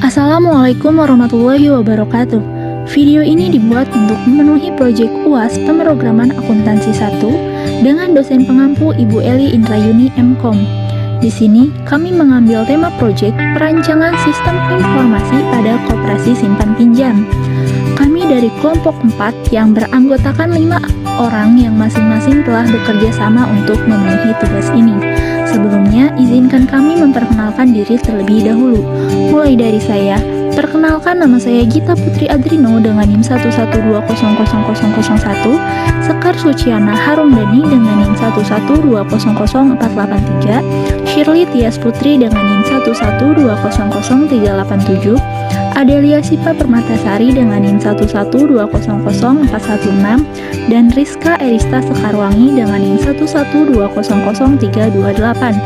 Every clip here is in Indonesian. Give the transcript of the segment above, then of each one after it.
Assalamualaikum warahmatullahi wabarakatuh. Video ini dibuat untuk memenuhi proyek UAS Pemrograman Akuntansi 1 dengan dosen pengampu Ibu Eli Indrayuni MKom. Di sini kami mengambil tema proyek perancangan sistem informasi pada koperasi simpan pinjam. Kami dari kelompok 4 yang beranggotakan 5 orang yang masing-masing telah bekerja sama untuk memenuhi tugas ini. Sebelumnya, izinkan kami memperkenalkan diri terlebih dahulu. Mulai dari saya, perkenalkan nama saya Gita Putri Adrino dengan NIM 112000001, Sekar Suciana Harumdani dengan NIM 112000483, Shirley Tias Putri dengan NIM 112000387, Adelia Sipa Permatasari dengan NIM 112000416, dan Rizka Erista Sekarwangi dengan NIM 112000328.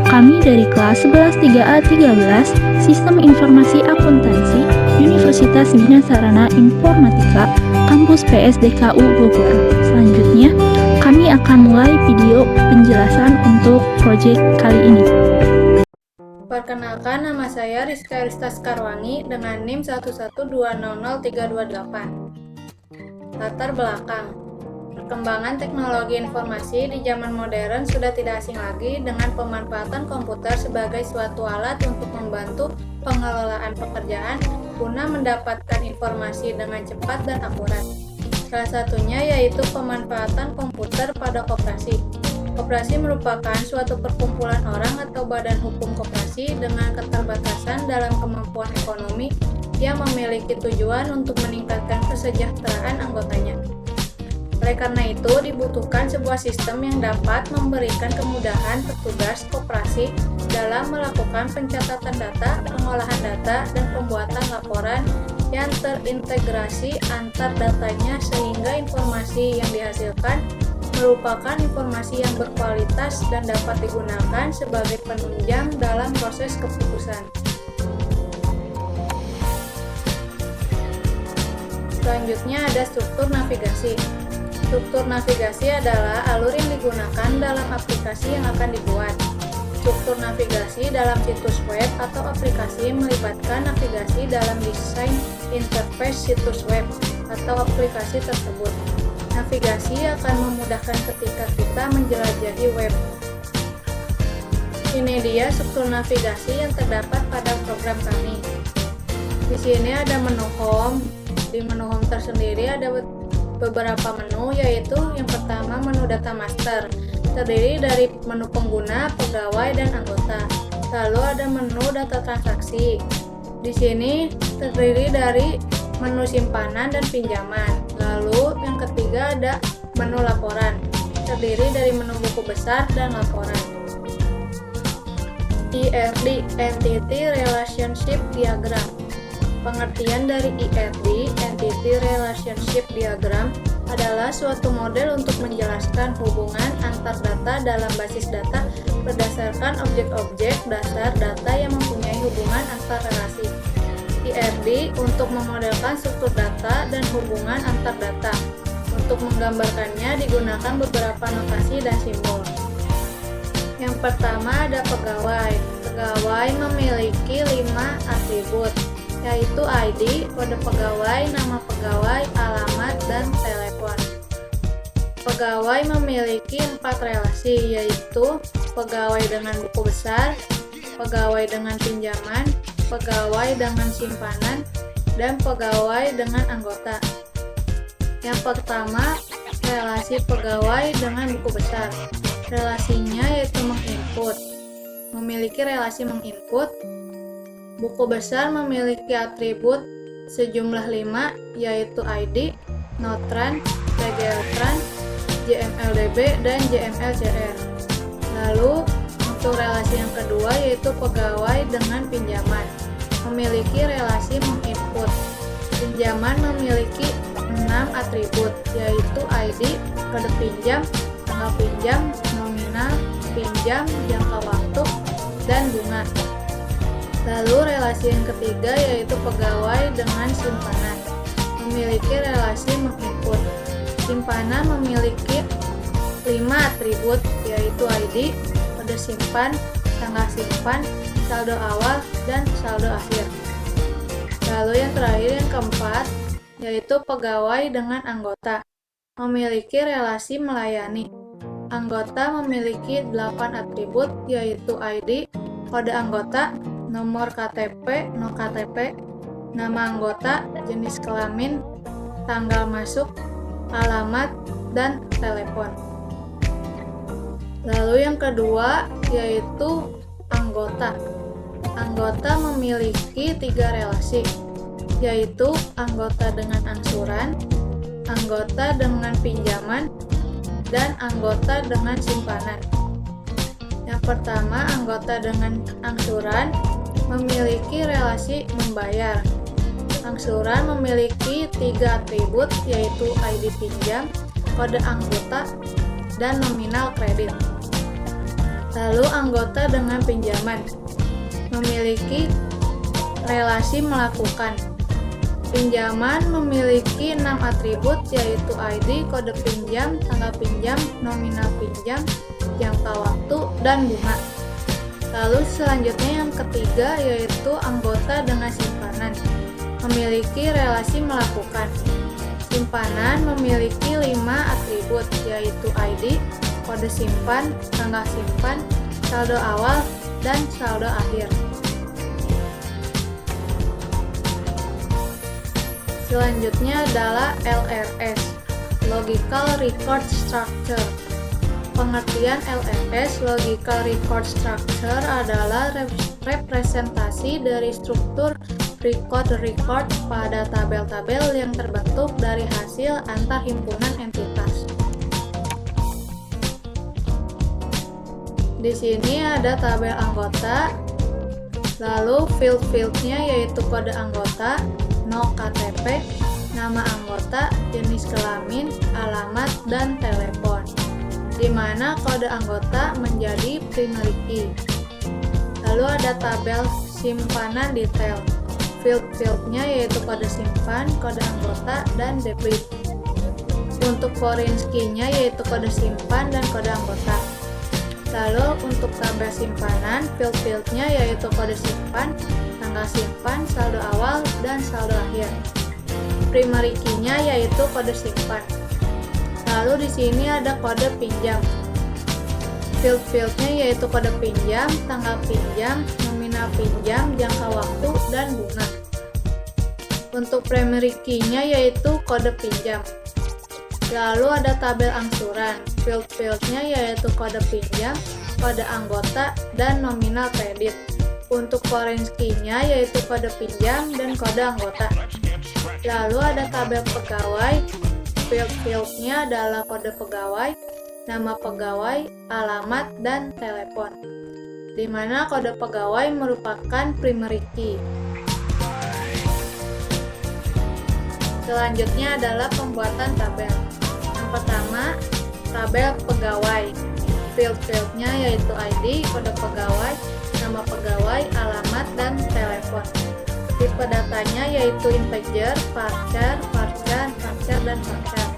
Kami dari kelas 11 3A 13 Sistem Informasi Akuntansi Universitas Bina Sarana Informatika Kampus PSDKU Bogor. Selanjutnya, kami akan mulai video penjelasan untuk proyek kali ini. Perkenalkan, nama saya Rizka Erista Sekarwangi dengan NIM 112000328. Latar belakang. Perkembangan teknologi informasi di zaman modern sudah tidak asing lagi dengan pemanfaatan komputer sebagai suatu alat untuk membantu pengelolaan pekerjaan guna mendapatkan informasi dengan cepat dan akurat. Salah satunya yaitu pemanfaatan komputer pada koperasi. Koperasi merupakan suatu perkumpulan orang atau badan hukum koperasi dengan keterbatasan dalam kemampuan ekonomi yang memiliki tujuan untuk meningkatkan kesejahteraan anggotanya. Oleh karena itu, dibutuhkan sebuah sistem yang dapat memberikan kemudahan petugas koperasi dalam melakukan pencatatan data, pengolahan data, dan pembuatan laporan yang terintegrasi antar datanya sehingga informasi yang dihasilkan merupakan informasi yang berkualitas dan dapat digunakan sebagai penunjang dalam proses keputusan. Selanjutnya ada struktur navigasi. Struktur navigasi adalah alur yang digunakan dalam aplikasi yang akan dibuat. Struktur navigasi dalam situs web atau aplikasi melibatkan navigasi dalam desain interface situs web atau aplikasi tersebut. Navigasi akan memudahkan ketika kita menjelajahi web. Ini dia struktur navigasi yang terdapat pada program kami. Di sini ada menu home. Di menu home tersendiri ada beberapa menu, yaitu yang pertama menu data master, terdiri dari menu pengguna, pegawai, dan anggota. Lalu ada menu data transaksi. Di sini terdiri dari menu simpanan dan pinjaman. Lalu yang ketiga ada menu laporan, terdiri dari menu buku besar dan laporan. IRD, Entity Relationship Diagram. Pengertian dari IRD, Entity Relationship Diagram, adalah suatu model untuk menjelaskan hubungan antar data dalam basis data berdasarkan objek-objek dasar data yang mempunyai hubungan antar relasi. IRD untuk memodelkan struktur data dan hubungan antar data. Untuk menggambarkannya digunakan beberapa notasi dan simbol. Yang pertama ada pegawai. Pegawai memiliki 5 atribut, yaitu ID, kode pegawai, nama pegawai, alamat, dan telepon. Pegawai memiliki 4 relasi, yaitu pegawai dengan buku besar, pegawai dengan pinjaman, pegawai dengan simpanan, dan pegawai dengan anggota. Yang pertama, relasi pegawai dengan buku besar. Relasinya yaitu menginput. Memiliki relasi menginput. Buku besar memiliki atribut sejumlah 5, yaitu ID, Notran, TGLtran, JMLDB, dan JMLCR. Lalu, untuk relasi yang kedua yaitu pegawai dengan pinjaman. Memiliki relasi menginput. Pinjaman memiliki 6 atribut, yaitu ID, kode pinjam, tanggal pinjam, nominal, pinjam, jangka waktu, dan bunga. Lalu relasi yang ketiga yaitu pegawai dengan simpanan, memiliki relasi menginput. Simpanan memiliki 5 atribut, yaitu ID, kode simpan, tanggal simpan, saldo awal, dan saldo akhir. Lalu yang terakhir, yang keempat, yaitu pegawai dengan anggota. Memiliki relasi melayani. Anggota memiliki 8 atribut, yaitu ID, kode anggota, nomor KTP, no KTP, nama anggota, jenis kelamin, tanggal masuk, alamat, dan telepon. Lalu yang kedua yaitu anggota. Anggota memiliki 3 relasi, yaitu anggota dengan angsuran, anggota dengan pinjaman, dan anggota dengan simpanan. Yang pertama, anggota dengan angsuran memiliki relasi membayar. Angsuran memiliki 3 atribut, yaitu ID pinjam, kode anggota, dan nominal kredit. Lalu anggota dengan pinjaman memiliki relasi melakukan. Pinjaman memiliki 6 atribut, yaitu ID, kode pinjam, tanggal pinjam, nominal pinjam, jangka waktu, dan bunga. Lalu selanjutnya yang ketiga yaitu anggota dengan simpanan. Memiliki relasi melakukan. Simpanan memiliki 5 atribut, yaitu ID, kode simpan, tanggal simpan, saldo awal, dan saldo akhir. Selanjutnya adalah LRS, Logical Record Structure. Pengertian LRS, Logical Record Structure, adalah representasi dari struktur record pada tabel-tabel yang terbentuk dari hasil antar himpunan entitas. Di sini ada tabel anggota, lalu field-fieldnya yaitu kode anggota, no KTP, nama anggota, jenis kelamin, alamat, dan telepon, di mana kode anggota menjadi primary key. Lalu ada tabel simpanan detail, field-fieldnya yaitu kode simpan, kode anggota, dan debit. Untuk foreign key-nya yaitu kode simpan dan kode anggota. Lalu untuk tabel simpanan, field-fieldnya yaitu kode simpan, tanggal simpan, saldo awal, dan saldo akhir. Primary key-nya yaitu kode simpan. Lalu di sini ada kode pinjam. Field-fieldnya yaitu kode pinjam, tanggal pinjam, nominal pinjam, jangka waktu, dan bunga. Untuk primary key-nya yaitu kode pinjam. Lalu ada tabel angsuran. Field-fieldnya yaitu kode pinjam, kode anggota, dan nominal kredit. Untuk foreign key-nya yaitu kode pinjam dan kode anggota. Lalu ada tabel pegawai. Field-fieldnya adalah kode pegawai, nama pegawai, alamat, dan telepon, di mana kode pegawai merupakan primary key. Selanjutnya adalah pembuatan tabel. Yang pertama, tabel pegawai. Field-fieldnya yaitu ID, kode pegawai, nama pegawai, alamat, dan telepon. Tipe datanya yaitu integer, varchar, dan varchar.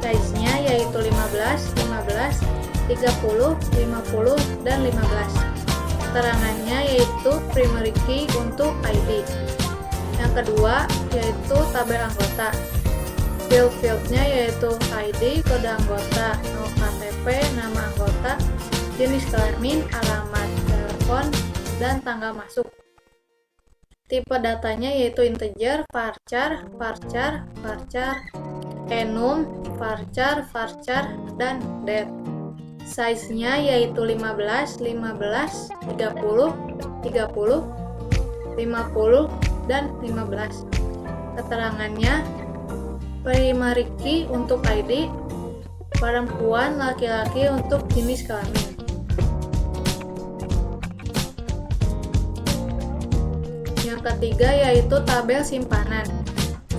Size-nya yaitu 15, 30, 50, dan 15. Keterangannya yaitu primary key untuk ID. Yang kedua yaitu tabel anggota. Field-fieldnya yaitu ID, kode anggota, no KTP, nama anggota, jenis kelamin, alamat, telepon, dan tanggal masuk. Tipe datanya yaitu integer, varchar, enum, varchar, dan date. Size-nya yaitu 15, 30, 50, dan 15. Keterangannya primary key untuk ID, perempuan, laki-laki untuk jenis kelamin. Yang ketiga yaitu tabel simpanan.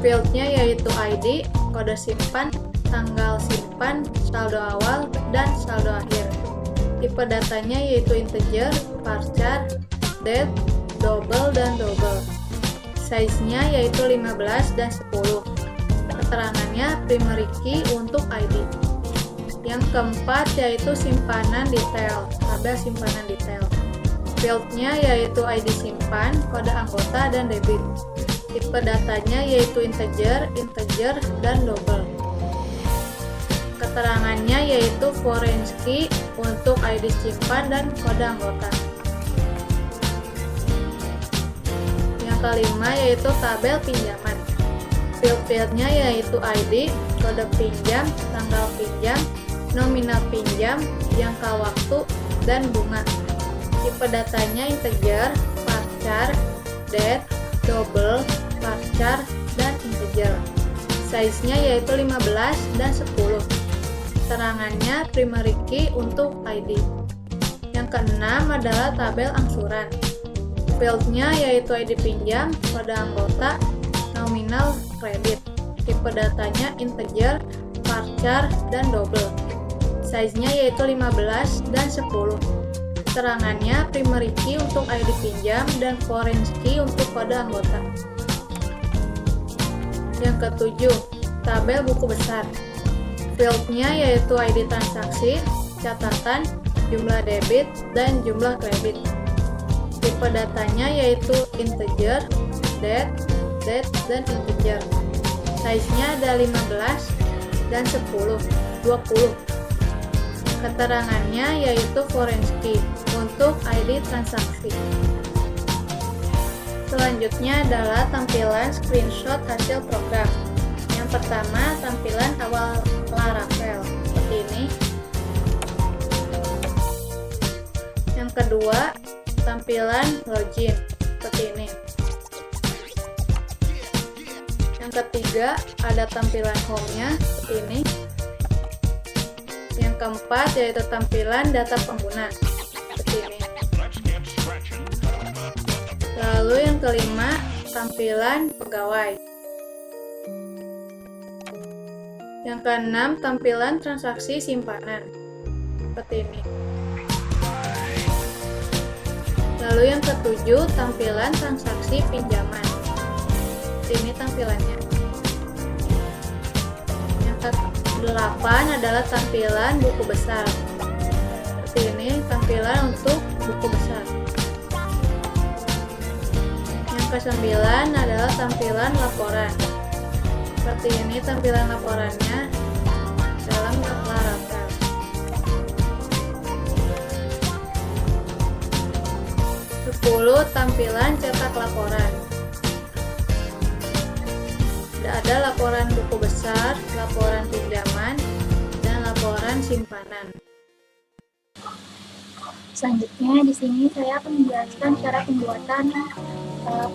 Fieldnya yaitu ID, kode simpan, tanggal simpan, saldo awal, dan saldo akhir. Tipe datanya yaitu integer, varchar, date, double, dan double. Size-nya yaitu 15 dan 10. keterangannya primary key untuk ID. Yang keempat yaitu simpanan detail, tabel simpanan detail. Fieldnya yaitu ID simpan, kode anggota, dan debit. Tipe datanya yaitu integer, dan double. Keterangannya yaitu foreign key untuk ID simpan dan kode anggota. Yang kelima yaitu tabel pinjaman. Field-fieldnya yaitu ID, kode pinjam, tanggal pinjam, nominal pinjam, jangka waktu, dan bunga. Tipe datanya integer, varchar, date, double, varchar, dan integer. Size-nya yaitu 15 dan 10. Keterangannya primary key untuk ID. Yang keenam adalah tabel angsuran. Field-nya yaitu ID pinjam, kode anggota, nominal, kredit. Tipe datanya integer, varchar, dan double. Size-nya yaitu 15 dan 10. Keterangannya primary key untuk ID pinjam dan foreign key untuk kode anggota. Yang ketujuh, tabel buku besar. Field-nya yaitu ID transaksi, catatan, jumlah debit, dan jumlah kredit. Tipe datanya yaitu integer, date, dan integer. Size-nya ada 15 dan 10, 20. Keterangannya yaitu foreign key untuk ID transaksi. Selanjutnya adalah tampilan screenshot hasil program. Yang pertama, tampilan awal Laravel seperti ini. Yang kedua, tampilan login seperti ini. Yang ketiga, ada tampilan home-nya seperti ini. Yang keempat, yaitu tampilan data pengguna seperti ini. Lalu yang kelima, tampilan pegawai. Yang keenam, tampilan transaksi simpanan seperti ini. Lalu yang ketujuh, tampilan transaksi pinjaman. Seperti ini tampilannya. Yang ke-8 adalah tampilan buku besar. Seperti ini tampilan untuk buku besar. Yang ke-9 adalah tampilan laporan. Seperti ini tampilan laporannya dalam Laravel. Sepuluh, tampilan cetak laporan. Ada laporan buku besar, laporan pinjaman, dan laporan simpanan. Selanjutnya di sini saya akan menjelaskan cara pembuatan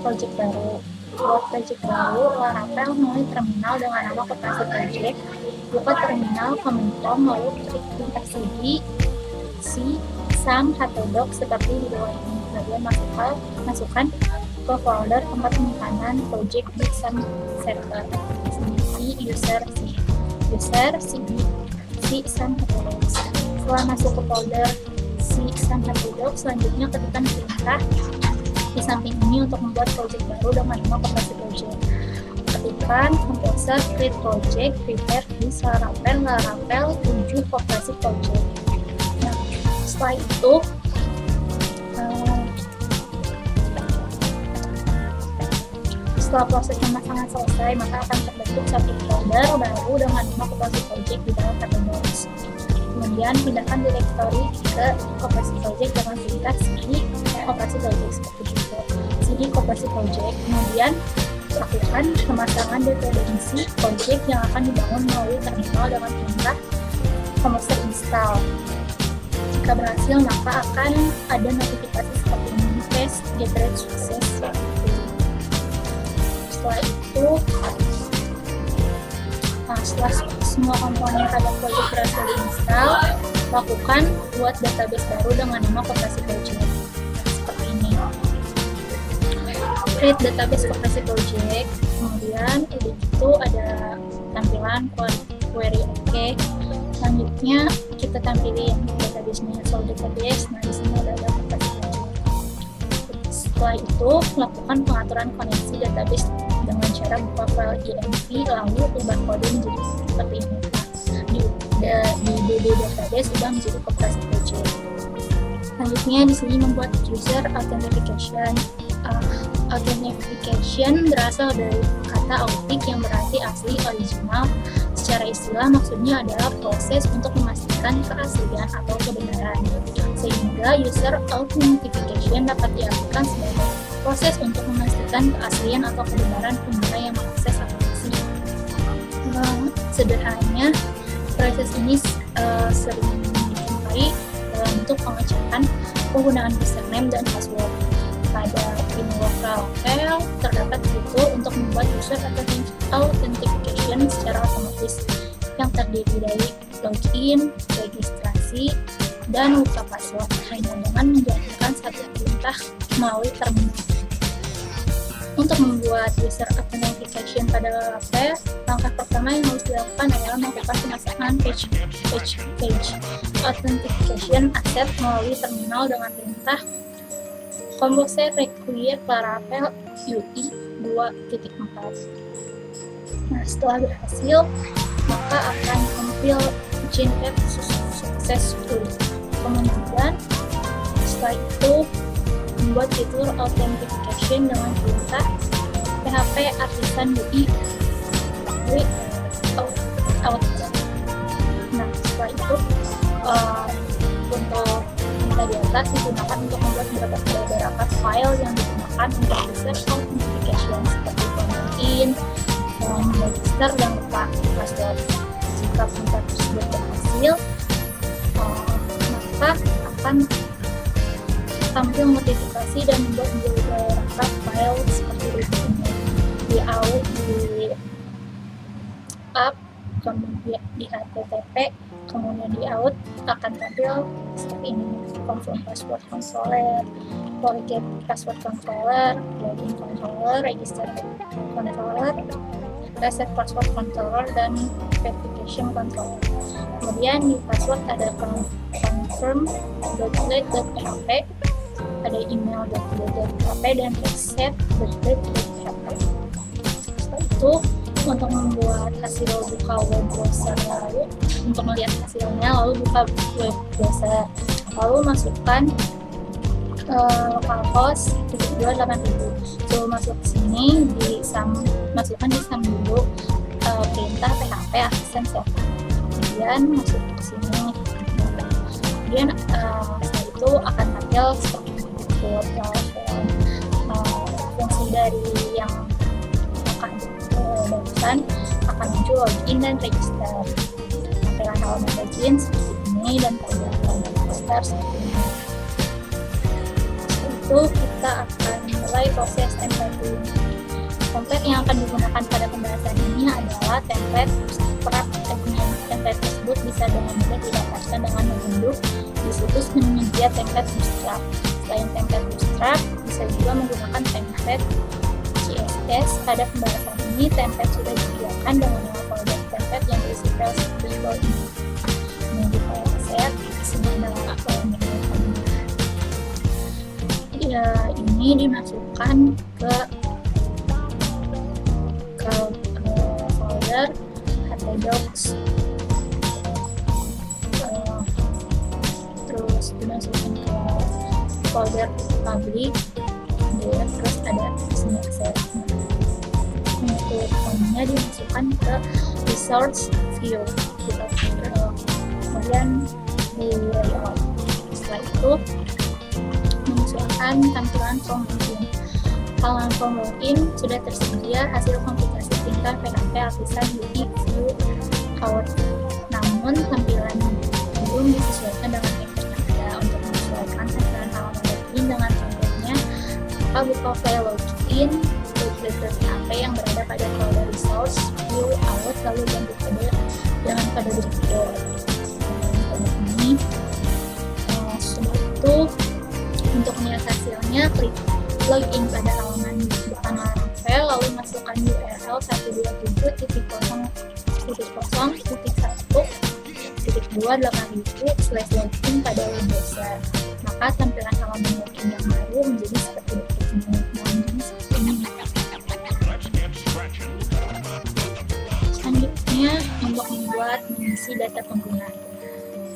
project baru. Buat project baru, Laravel melalui terminal dengan nama Koperasi Project. Buka terminal, command prompt, lalu klik enter cd, c, sum, htdoc seperti di bawah ini. Kemudian masukkan ke folder tempat penyimpanan project di sum server. C user cd c sum htdoc. Setelah masuk ke folder c sum htdoc, selanjutnya ketikkan perintah di samping ini untuk membuat project baru dengan nama Koperasi Project. Ketikkan composer create project prepare di Laravel 7 Koperasi Project. Nah, setelah itu setelah proses pemasangan selesai, maka akan terbentuk satu folder baru dengan nama Koperasi Project di dalam Htdocs. Kemudian pindahkan direktori ke Koperasi Project dengan perintah cd Koperasi Project seperti itu. cd Koperasi Project. Kemudian lakukan pemasangan dependensi project yang akan dibangun melalui terminal dengan perintah composer install. Jika berhasil, maka akan ada notifikasi seperti ini, test generate success. Setelah itu, setelah semua komponen pada project berhasil diinstal, lakukan buat database baru dengan nama Koperasi Project. Seperti ini. Create database Koperasi Project. Kemudian udah gitu ada tampilan query OK. Selanjutnya kita tampilin database-nya, soal database. Nah, di sini ada Koperasi Project. Setelah itu, lakukan pengaturan koneksi database dengan dengan cara buka file INV lalu ubah kode menjadi seperti ini. Di DB database sudah menjadi koperasi project. Selanjutnya di sini membuat user authentication. Authentication berasal dari kata authentic yang berarti asli, original. Secara istilah maksudnya adalah proses untuk memastikan keaslian atau kebenaran. Sehingga user authentication dapat diartikan sebagai proses untuk memastikan keaslian atau kebenaran pengguna yang mengakses aplikasi. Sederhananya, proses ini sering dijumpai dalam bentuk pengecekan penggunaan username dan password. Pada pin lokal file terdapat fitur untuk membuat user authentication secara otomatis yang terdiri dari login, registrasi, dan buka password hanya dengan menjalankan satu perintah melalui terminal. Untuk membuat user authentication pada Laravel, langkah pertama yang harus dilakukan adalah melakukan pemasangan page authentication asset melalui terminal dengan perintah Compose require Laravel UI 2.4. Nah, setelah berhasil, maka akan compile generate successfully. Kemudian, setelah itu membuat fitur authentication dengan perintah PHP artisan UI out. Nah, setelah itu untuk di atas digunakan untuk membuat beberapa file yang digunakan untuk user authentication seperti login, register, dan lupa password. Jika perintah tersebut berhasil, maka akan tampil notifikasi dan membuat beberapa file seperti berikutnya: di out, di up, kemudian di http, kemudian di out akan tampil seperti ini: confirm password controller, forget password controller, login controller, register controller, reset password controller, dan verification controller. Kemudian di password ada confirm.delete.php, ada email.delete.php, dan reset.delete.php. Setelah itu, untuk membuat hasil buka web browser, lalu untuk melihat hasilnya, lalu buka web browser, lalu masukkan localhost 28000. Sebelum masuk ke sini, masukkan di sum dulu perintah php assistant server. Kemudian masuk ke sini. Kemudian setelah itu akan tampil seperti itu fungsi dari yang akan barusan akan muncul login dan register. Tampilan halaman login seperti ini dan tampilan halaman register seperti ini. Itu kita akan mulai proses templating. Template yang akan digunakan pada pembahasan ini adalah template Bootstrap. Template tersebut bisa dengan mudah didapatkan dengan mengunduh di situs penyedia template Bootstrap. Selain template Bootstrap, bisa juga menggunakan template CSS. Pada pembahasan ini, template sudah disediakan dengan nama folder template yang berisi file seperti ini. Kemudian di file asset, disini adalah ini dimasukkan ke folder htdocs, terus dimasukkan ke folder public, terus ada sini asset. Untuk formnya dimasukkan ke resource view, kemudian di layout. Setelah itu menunjukkan tampilan form login. Halaman form login sudah tersedia hasil kompilasi tingkat PHP artisan UI view out. Namun tampilan belum disesuaikan dengan template yang ada. Untuk menyesuaikan tampilan halaman login dengan template-nya, maka buka file login .php yang berada pada folder resource view out, lalu ganti kode dengan kode berikut. Ini setelah itu, untuk melihat hasilnya, klik login pada halaman depan Laravel, lalu masukkan URL 127.0.1.28000/login pada web browser. Maka tampilan halaman login yang baru menjadi seperti ini. selanjutnya untuk membuat mengisi data pengguna.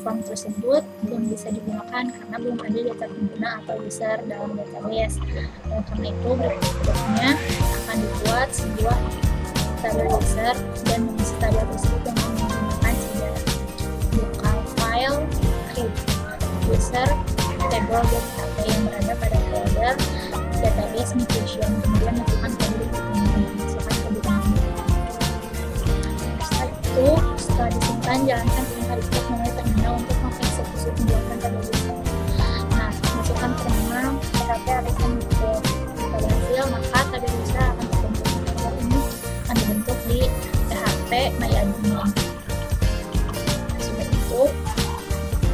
Form tersebut belum bisa digunakan karena belum ada data pengguna atau user dalam database. Dan karena itu berikutnya akan dibuat sebuah tabel user dan mengisi tabel tersebut dengan menggunakan sebuah local file create user table.php yang berada pada folder database migration, kemudian masukkan kode setelah disimpan, jalankan perintah report melalui terminal untuk mengeksekusi pembuatan tabel user. Nah, masukkan terminal PHP arisan report. Jika berhasil, maka tabel user akan terbentuk. Tabel ini akan dibentuk di PHP MyAdmin. Sudah itu,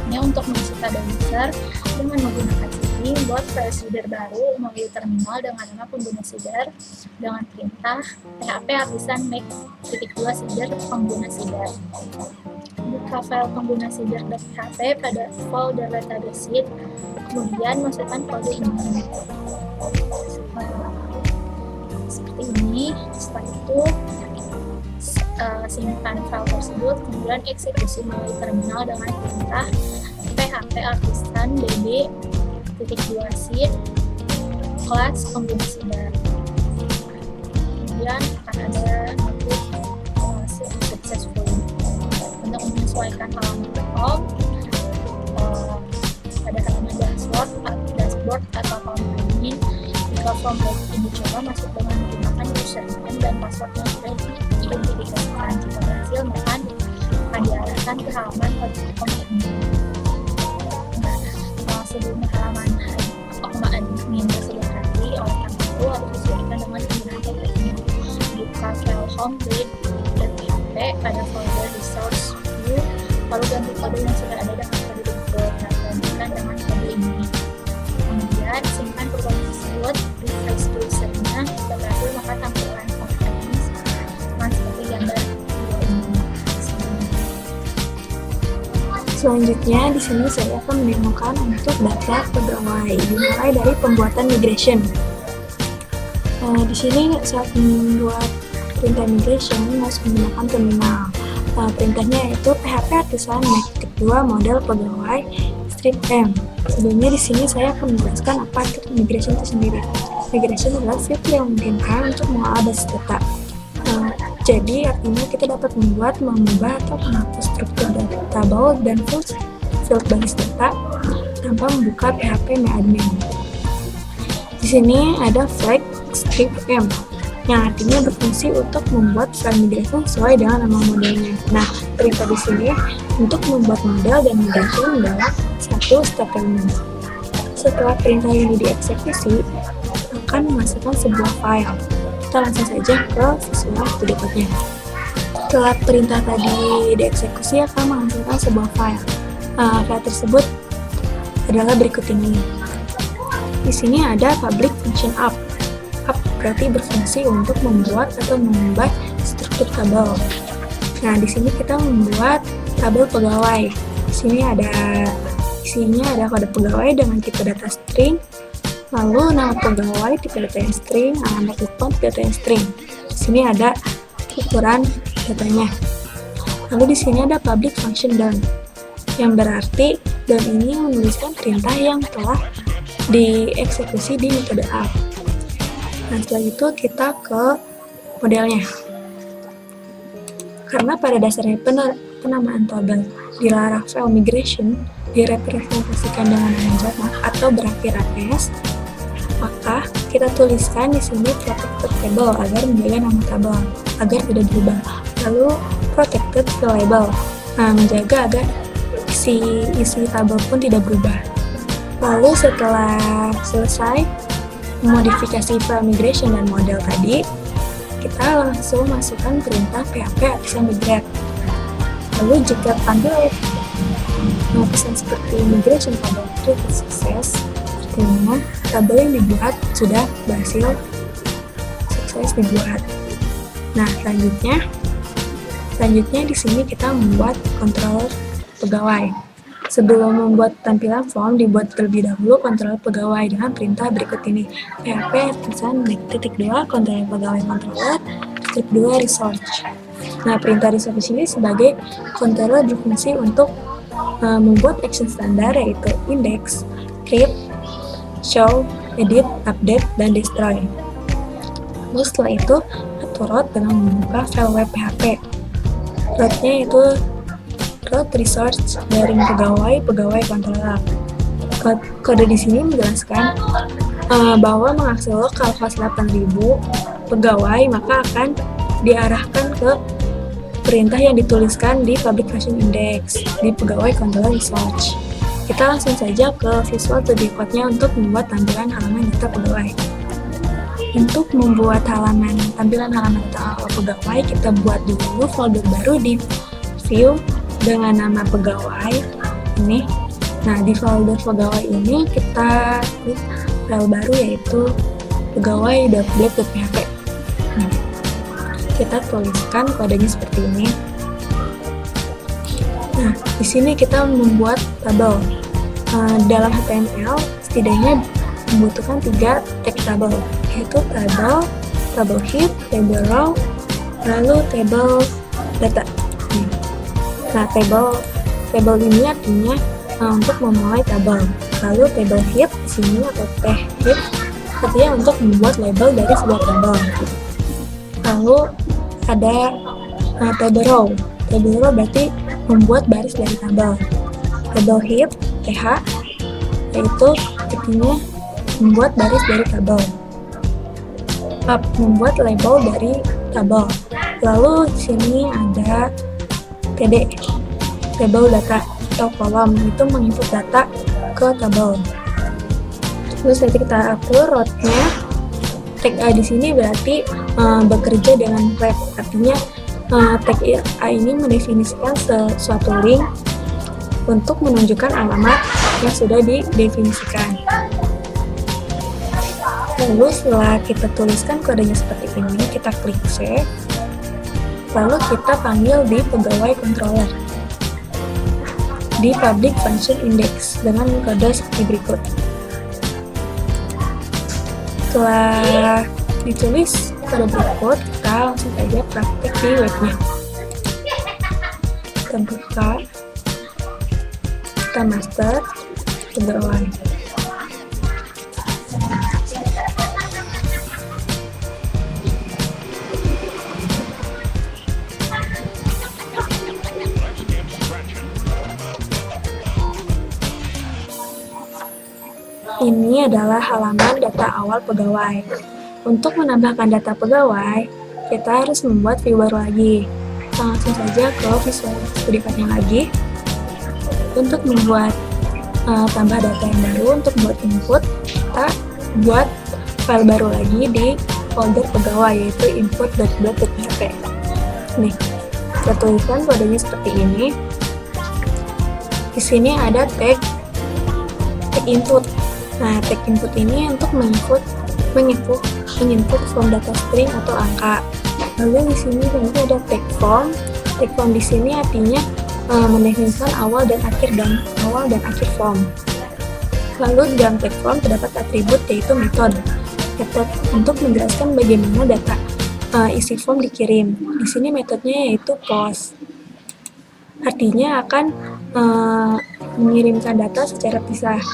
ini untuk mengisi tabel user dengan menggunakan CD, buat file seeder baru melalui terminal dengan nama pengguna seeder dengan perintah PHP arisan make-2 seeder pengguna seeder. Buka file pengguna seeder.php pada folder database sheet, kemudian masukkan kode ini. Seperti ini. Setelah itu simpan file tersebut, kemudian eksekusi melalui terminal dengan perintah PHP arisan dd.2 sheet kelas pengguna seeder. Kemudian akan ada notif successful. Untuk menyesuaikan halaman home pada halaman dashboard atau home admin, jika form login dicoba masuk dengan menggunakan username dan password yang sudah diidentifikasikan. Jika berhasil, maka akan diarahkan ke halaman home admin. Nah, sebelum halaman home admin tersebut tadi, oleh karena itu harus disesuaikan dengan penggunaan tabletnya. Buka file home.php pada folder resource view, lalu ganti kode yang sudah ada dengan kode default. Nah, lanjutkan dengan kode ini. Kemudian simpan program tersebut, refresh usernya. Jika berhasil, maka tampilan home admin sama seperti gambar video ini. Selanjutnya, di sini saya akan mendemokan untuk data pegawai, dimulai dari pembuatan migration. Di sini saat membuat perintah migration harus menggunakan terminal. Perintahnya yaitu PHP arisan make-2 model pegawai strip M. Sebelumnya di sini saya akan menjelaskan apa itu migration itu sendiri. Migration adalah fitur yang memungkinkan untuk mengolah basis data. Jadi artinya kita dapat membuat, mengubah atau menghapus struktur table dan field basis data tanpa membuka PHP MyAdmin. Di sini ada flag strip M yang artinya berfungsi untuk membuat file migration sesuai dengan nama modelnya. Nah, perintah di sini untuk membuat model dan migration dalam satu statement. Setelah perintah ini dieksekusi, akan menghasilkan sebuah file. Kita langsung saja ke visual berikutnya. Setelah perintah tadi dieksekusi, akan menghasilkan sebuah file. File tersebut adalah berikut ini. Di sini ada public function up. Up berarti berfungsi untuk membuat atau mengubah struktur tabel. Nah, di sini kita membuat tabel pegawai. Di sini isinya ada kode pegawai dengan tipe data string, lalu nama pegawai tipe data yang string, alamat telepon tipe data yang string. Di sini ada ukuran datanya. Lalu di sini ada public function done, yang berarti done ini menuliskan perintah yang telah dieksekusi di metode up. Nah, setelah itu kita ke modelnya. Karena pada dasarnya penamaan tabel di Laravel migration direpresentasikan dengan nama Java atau berakhir AS, maka kita tuliskan di sini protected table agar menjaga nama tabel agar tidak berubah. Lalu protected label, menjaga agar isi tabel pun tidak berubah. Lalu setelah selesai modifikasi file migration dan model tadi, kita langsung masukkan perintah PHP arisan migrate. Lalu jika panggil pesan seperti migration tabel itu sukses, artinya tabel yang dibuat sudah berhasil sukses dibuat. Nah, selanjutnya di sini kita membuat controller pegawai. Sebelum membuat tampilan form, dibuat terlebih dahulu kontrol pegawai dengan perintah berikut ini. PHP arisan make-2 kontrol pegawai controller strip 2 resource. Nah, perintah resolve ini sebagai controller berfungsi untuk membuat action standar, yaitu index, create, show, edit, update, dan destroy. Lalu setelah itu, atur root dengan membuka file web PHP. Rootnya itu root resource dari pegawai controller. Kode di sini menjelaskan bahwa mengakses lokal kelas 8000 pegawai maka akan diarahkan ke perintah yang dituliskan di public function index di pegawai controller resource. Kita langsung saja ke Visual 2D Code-nya untuk membuat tampilan halaman data pegawai. Untuk membuat tampilan halaman data pegawai, kita buat dulu folder baru di view dengan nama pegawai ini. Nah, di folder pegawai ini kita klik file baru, yaitu pegawai.blade.php. Nah, kita tuliskan kodenya seperti ini. Nah, di sini kita membuat tabel. Dalam HTML setidaknya membutuhkan 3 tag tabel, yaitu table heap, table row, lalu table data. Nah, table ini artinya untuk memulai tabel. Lalu table heap di sini atau heap artinya untuk membuat label dari sebuah tabel. Lalu ada table row. Table row berarti membuat baris dari tabel. Table heap yaitu artinya membuat baris dari tabel. Membuat label dari tabel. Lalu di sini ada table data atau kolom, itu menginput data ke tabel. Terus nanti kita atur rootnya. Tag A di sini berarti bekerja dengan web, artinya tag A ini mendefinisikan suatu link untuk menunjukkan alamat yang sudah didefinisikan. Lalu setelah kita tuliskan kodenya seperti ini, kita klik save. Lalu kita panggil di pegawai controller di public function index dengan kode seperti berikut. Setelah ditulis kode berikut, kita langsung saja praktik di webnya. Kita buka, kita master pegawai. Ini adalah halaman data awal pegawai. Untuk menambahkan data pegawai, kita harus membuat view baru lagi. Kita langsung saja ke Visual 2D Code-nya lagi. Untuk membuat tambah data yang baru, untuk membuat input, kita buat file baru lagi di folder pegawai, yaitu input.blade.php. Nih, kita tuliskan kodenya seperti ini. Di sini ada tag input. Nah, tag input ini untuk menginput form data string atau angka. Lalu di sini nanti ada tag form. Tag form di sini artinya mendefinisikan awal dan akhir form. Lalu di dalam tag form terdapat atribut, yaitu method untuk menjelaskan bagaimana data isi form dikirim. Di sini metodenya yaitu post. Artinya akan mengirimkan data secara pisah.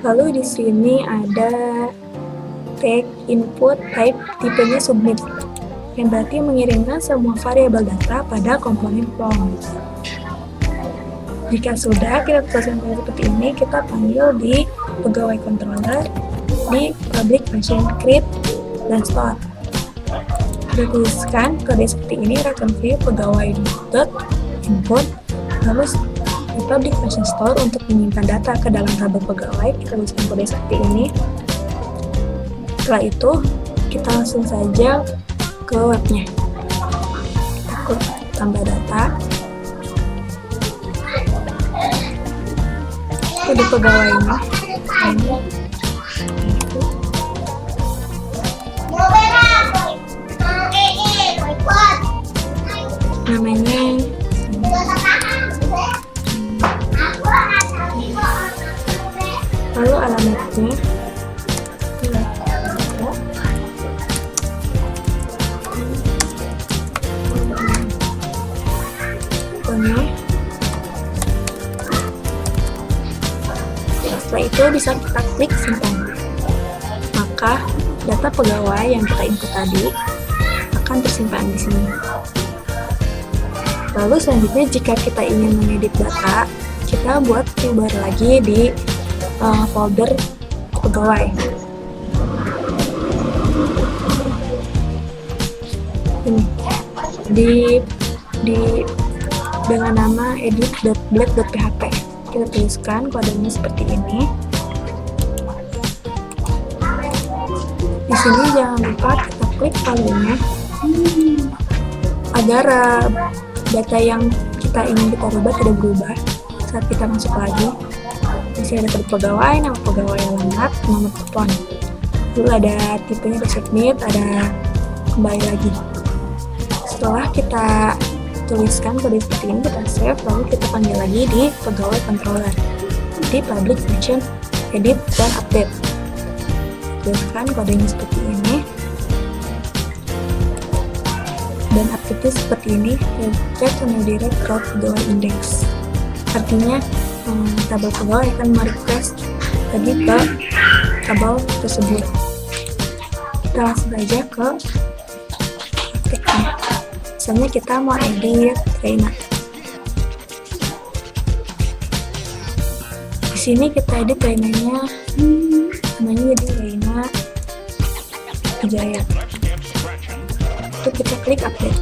Lalu di sini ada tag input type, tipenya submit, yang berarti mengirimkan semua variabel data pada komponen form. Jika sudah kita tuliskan seperti ini, kita panggil di pegawai controller di public function create dan store. Kita tuliskan kode seperti ini, return view pegawai dot input, lalu di public function store untuk menyimpan data ke dalam tabel pegawai, kita tuliskan kode seperti ini. Setelah itu, kita langsung saja ke webnya. Kita klik tambah data. Kode pegawainya. Namanya lalu alamatnya ini. Setelah itu bisa kita klik simpan. Maka data pegawai yang kita input tadi akan tersimpan di sini. Lalu selanjutnya jika kita ingin mengedit data, kita buat view baru lagi di folder pegawai. Ini dengan nama edit.blade.php. Kita tuliskan kodenya seperti ini. Di sini jangan lupa kita klik filenya agar data yang kita ingin kita rubah tidak berubah saat kita masuk lagi. Di sini ada kode pegawai, nama pegawai, alamat, nomor telepon. Lalu ada tipenya, ada submit, ada kembali lagi. Setelah kita tuliskan kode seperti ini, kita save, lalu kita panggil lagi di pegawai controller di public function edit dan update. Tuliskan kodenya seperti ini dan update seperti ini. Request to direct route pegawai index, artinya tabel pegawai akan merequest tadi ke tabel tersebut. Kita langsung saja ke update-nya. Misalnya kita mau edit Reina. Di sini kita edit Reinanya, namanya jadi Reina Wijaya. Itu kita klik update.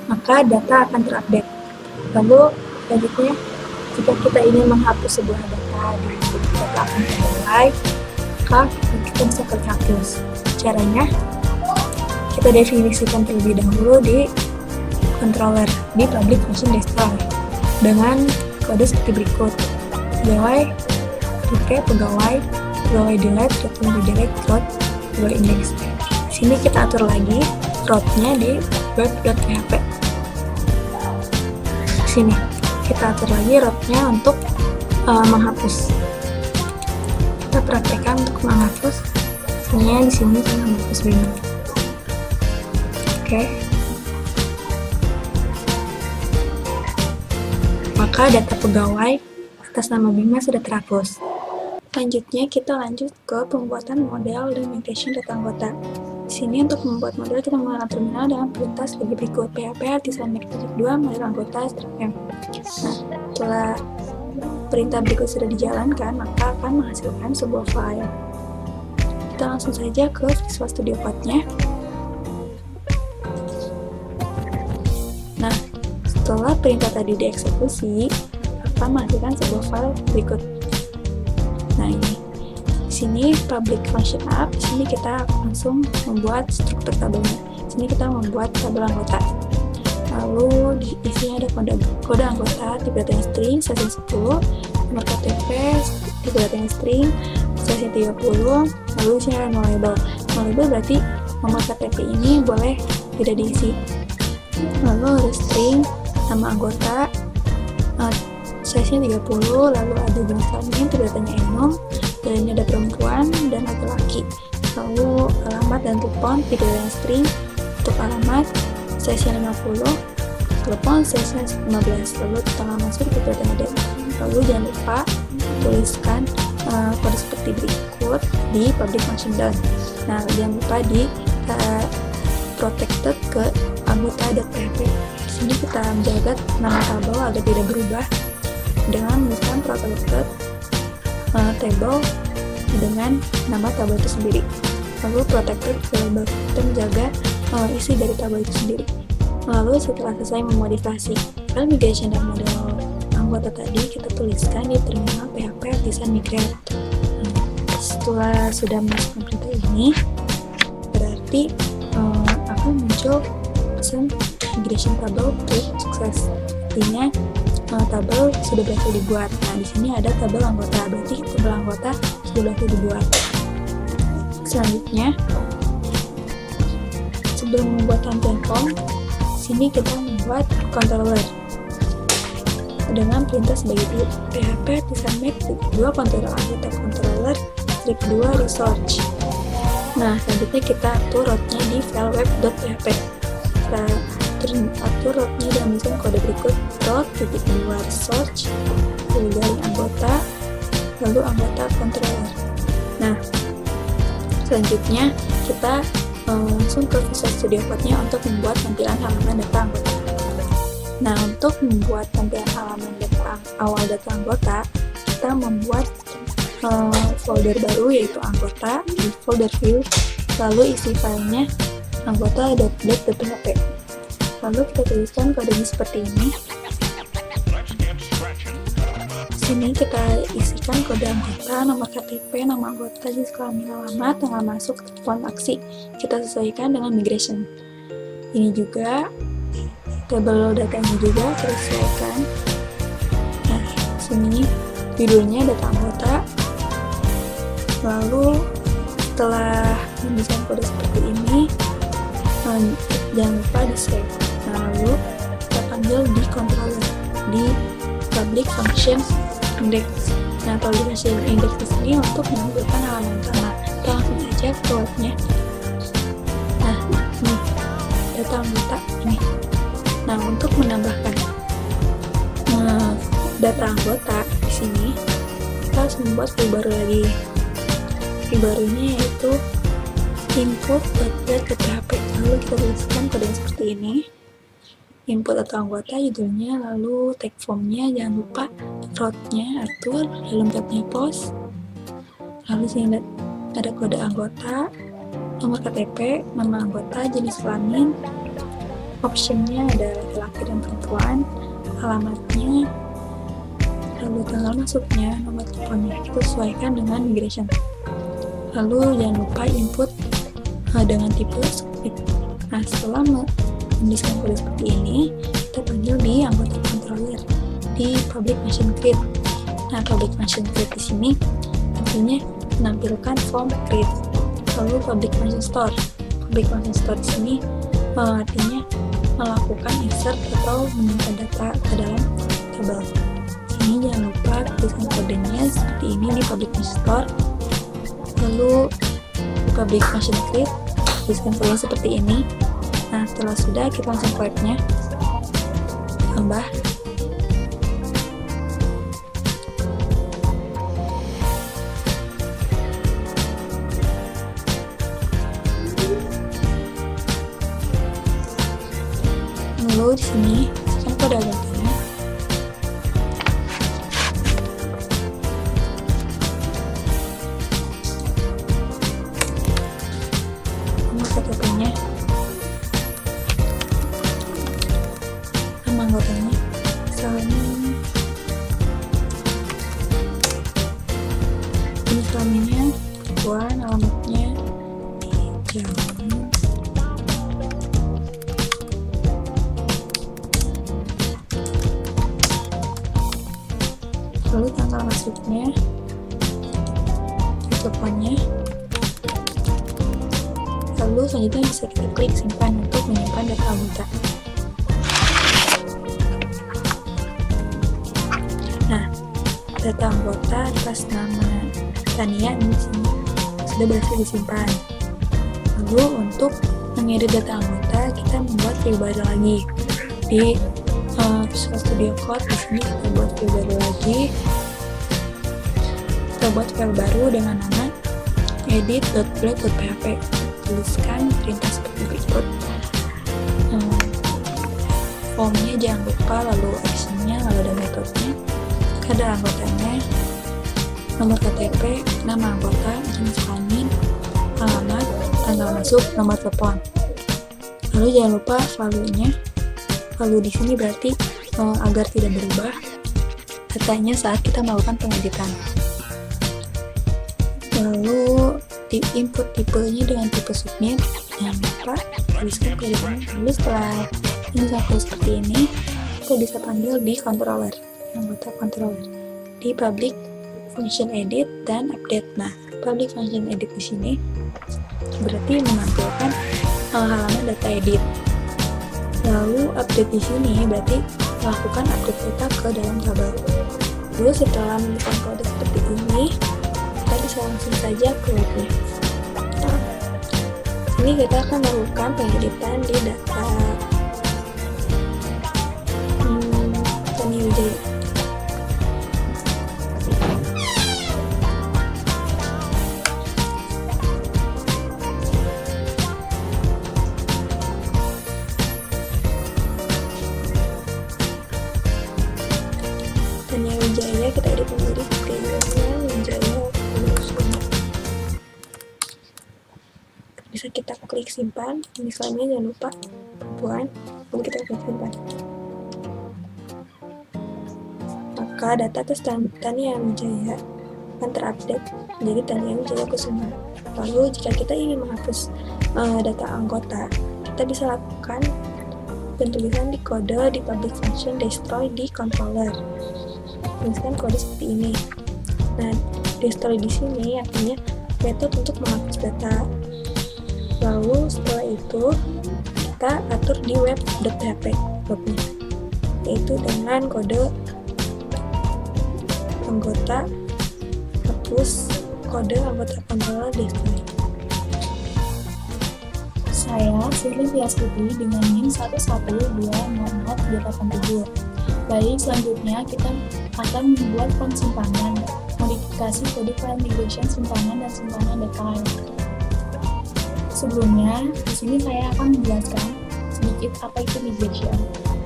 Maka data akan terupdate. Lalu selanjutnya, jika kita ingin menghapus sebuah data di data akun pegawai, maka kita bisa klik hapus. Caranya, kita definisikan terlebih dahulu di controller di public function desktop dengan kode seperti berikut: pegawai pegawai delete, return redirect, route, pegawai index. Di sini kita atur lagi route-nya di web.php. Di sini kita atur lagi route-nya untuk menghapus. Kita praktekkan untuk menghapus. Misalnya di sini saya menghapus Bima. Oke. Maka data pegawai atas nama Bima sudah terhapus. Selanjutnya kita lanjut ke pembuatan model dan migration data anggota. Di sini untuk membuat model kita menggunakan terminal dengan perintah sebagai berikut: php artisan make project 2 model anggota -m. Nah, setelah perintah berikut sudah dijalankan, maka akan menghasilkan sebuah file. Kita langsung saja ke Visual Studio Code-nya. Nah, setelah perintah tadi dieksekusi, akan menghasilkan sebuah file berikut. Nah, ini. Di sini public function up, di sini kita langsung membuat struktur tabelnya. Di sini kita membuat tabel anggota. Lalu di sini ada kode anggota tipe data yang string, session 10, nomor KTP tipe data yang string, session 30, lalu di sini ada no label. No label berarti nomor KTP ini boleh tidak diisi. Lalu ada string, nama anggota, session 30, lalu ada jenis kelamin, tipe datanya enum, dan ini ada perempuan dan laki-laki. Lalu alamat dan telepon, tipe data yang string, untuk alamat session 50, telepon session 15, lalu tanggal masuk tipe data ada. Lalu jangan lupa tuliskan kode seperti berikut di public function down. Nah, jangan lupa di protected ke anggota.php. Di sini kita menjaga nama tabel agar tidak berubah dengan menuliskan protected table dengan nama tabel itu sendiri. Lalu protected label, kita menjaga isi dari tabel itu sendiri. Lalu setelah selesai memodifikasi file migration dan model anggota tadi, kita tuliskan di terminal php artisan migrate. Setelah sudah masukkan perintah ini, berarti akan muncul pesan migration table klik sukses. Artinya tabel sudah berhasil dibuat. Nah, di sini ada tabel anggota, berarti tabel anggota sudah berhasil dibuat. Selanjutnya, sebelum membuat tampilan form, sini kita membuat controller dengan perintah sebagai berikut: php artisan make -2 controller anggota controller -2 research. Nah, selanjutnya kita atur route-nya di file web.php. kita atur rootnya dengan menyusun kode berikut: root.2 search, lalu dari anggota, lalu anggota controller. Nah, selanjutnya kita langsung ke Visual Studio Code-nya untuk membuat tampilan halaman data anggota. Nah, untuk membuat tampilan halaman awal data anggota, kita membuat folder baru yaitu anggota di folder view, lalu isi filenya anggota.php. Lalu kita tuliskan kodenya seperti ini. Sini kita isikan kode anggota, nomor KTP, nama anggota, jenis kelamin, alamat, tanggal masuk, telepon, aksi. Kita sesuaikan dengan migration. Ini juga tabel datanya juga kita sesuaikan. Nah, sini judulnya data anggota. Lalu setelah menuliskan kode seperti ini, jangan lupa di save. Nah, lalu kita panggil di controller di public function index. Nah, public function index di sini untuk menampilkan halaman utama. Kita langsung saja ke webnya. Nah, ini data anggota ini. Nah, untuk menambahkan data anggota di sini, kita harus membuat view baru lagi. View barunya yaitu input.php. Lalu kita tuliskan kode seperti ini. Input atau anggota judulnya, lalu tag formnya jangan lupa root-nya atur, lalu tabnya post. Lalu sini ada kode anggota, nomor KTP, nama anggota, jenis kelamin, optionnya ada laki-laki dan perempuan, alamatnya, lalu tanggal masuknya, nomor teleponnya. Kita sesuaikan dengan migration. Lalu jangan lupa input dengan tipe script. Nah, setelah menuliskan kode seperti ini, kita panggil di anggota controller di public function create. Nah, public function create di sini artinya menampilkan form create. Lalu public function store. Public function store di sini artinya melakukan insert atau menyimpan data ke dalam tabel. Sini jangan lupa tuliskan kodenya seperti ini di public function store. Lalu public function create tuliskan kodenya seperti ini. Nah, setelah sudah, kita langsung ke webnya. Tambah. Lalu di sini, kan kode anggotanya. Nomor KTP-nya. Anggotanya, misalnya ini kelaminnya perempuan, alamatnya di Jalan, lalu tanggal masuknya, teleponnya. Lalu selanjutnya bisa kita klik simpan untuk menyimpan data anggota. Nah, data anggota atas nama Tania ini sudah berhasil disimpan. Lalu untuk mengedit data anggota, kita membuat view baru lagi di Visual Studio Code. Di sini kita buat view baru lagi. Kita buat file baru dengan nama edit.blade.php. Tuliskan perintah seperti berikut. Formnya jangan lupa, lalu actionnya, lalu ada metodenya. Ada anggotanya, nomor KTP, nama anggota, jenis kelamin, alamat, tanggal masuk, nomor telepon. Lalu jangan lupa value-nya. Value di sini berarti agar tidak berubah datanya saat kita melakukan pengeditan. Lalu input tipenya dengan tipe submit, jangan lupa tuliskan kodenya. Lalu setelah ini sampai seperti ini, kita bisa panggil di controller, anggota controller di public function edit dan update. Nah, public function edit di sini berarti menampilkan halaman data edit. Lalu update di sini berarti melakukan update data ke dalam tabel. Lalu setelah menemukan kode seperti ini, kita bisa langsung saja ke webnya. Ini kita akan melakukan pengeditan di data Selanjutnya kita edit menjadi Primavera Wijaya Kusuma. Bisa kita klik simpan, misalnya jangan lupa perempuan, lalu kita klik simpan. Maka data atas Tania Wijaya akan terupdate menjadi Tania Wijaya Kusuma. Lalu jika kita ingin menghapus data anggota, kita bisa lakukan pentulisan di kode di public function destroy di controller. Tuliskan kode seperti ini. Nah, destroy di sini artinya metode untuk menghapus data. Lalu setelah itu kita atur di web.php webnya, yaitu dengan kode anggota hapus kode anggota controller destroy. Saya Sirli Tiastuti dengan NIM 1120087. Baik, selanjutnya kita akan membuat form simpanan, modifikasi kode file migration simpanan dan simpanan detail. Sebelumnya, di sini saya akan menjelaskan sedikit apa itu migration.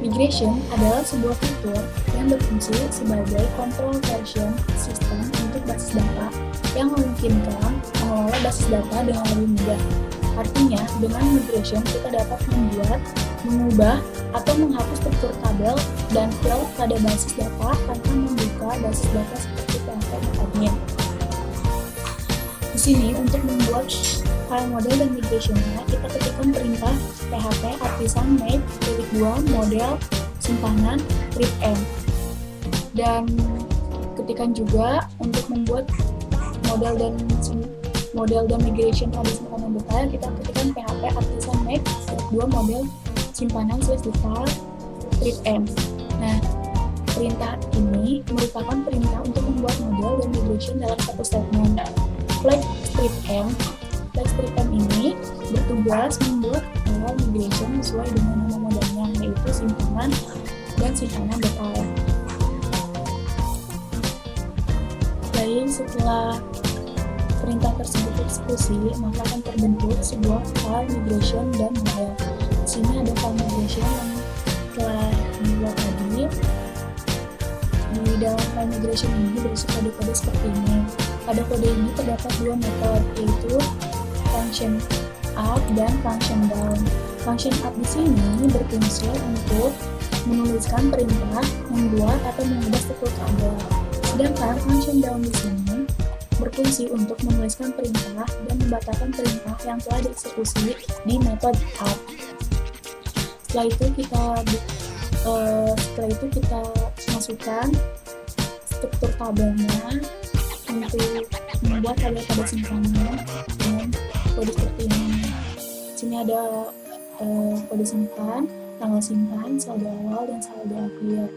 Migration adalah sebuah fitur yang berfungsi sebagai control version system untuk basis data yang memungkinkan mengelola basis data dengan lebih mudah. Artinya, dengan migration kita dapat membuat, mengubah, atau menghapus struktur tabel dan file pada basis data tanpa membuka basis data seperti PHP admin. Di sini untuk membuat file model dan migrationnya, kita ketikkan perintah php artisan make _2 model simpanan readm. Dan ketikkan juga untuk membuat model dan migration pada simpanan detail, kita ketikkan php artisan make _2 model simpanan /detail readm. Nah, perintah ini merupakan perintah untuk membuat model dan migration dalam satu statement. Flag stripm ini bertugas membuat file migration sesuai dengan nama modelnya, yaitu simpanan dan simpanan detail. Baik, setelah perintah tersebut eksekusi, maka akan terbentuk sebuah file migration dan model. Di sini ada file migration yang telah dibuat tadi. Di dalam file migration ini berisi kode-kode seperti ini. Pada kode ini terdapat dua metode, yaitu function up dan function down. Function up di sini berfungsi untuk menuliskan perintah, membuat atau mengubah struktur tabel. Sedangkan function down di sini berfungsi untuk menuliskan perintah dan membatalkan perintah yang telah dieksekusi di metode up. Setelah itu kita masukkan struktur tabelnya untuk membuat tabel pada simpanan dengan kode seperti ini. Di sini ada kode simpan, tanggal simpan, saldo awal dan saldo akhir.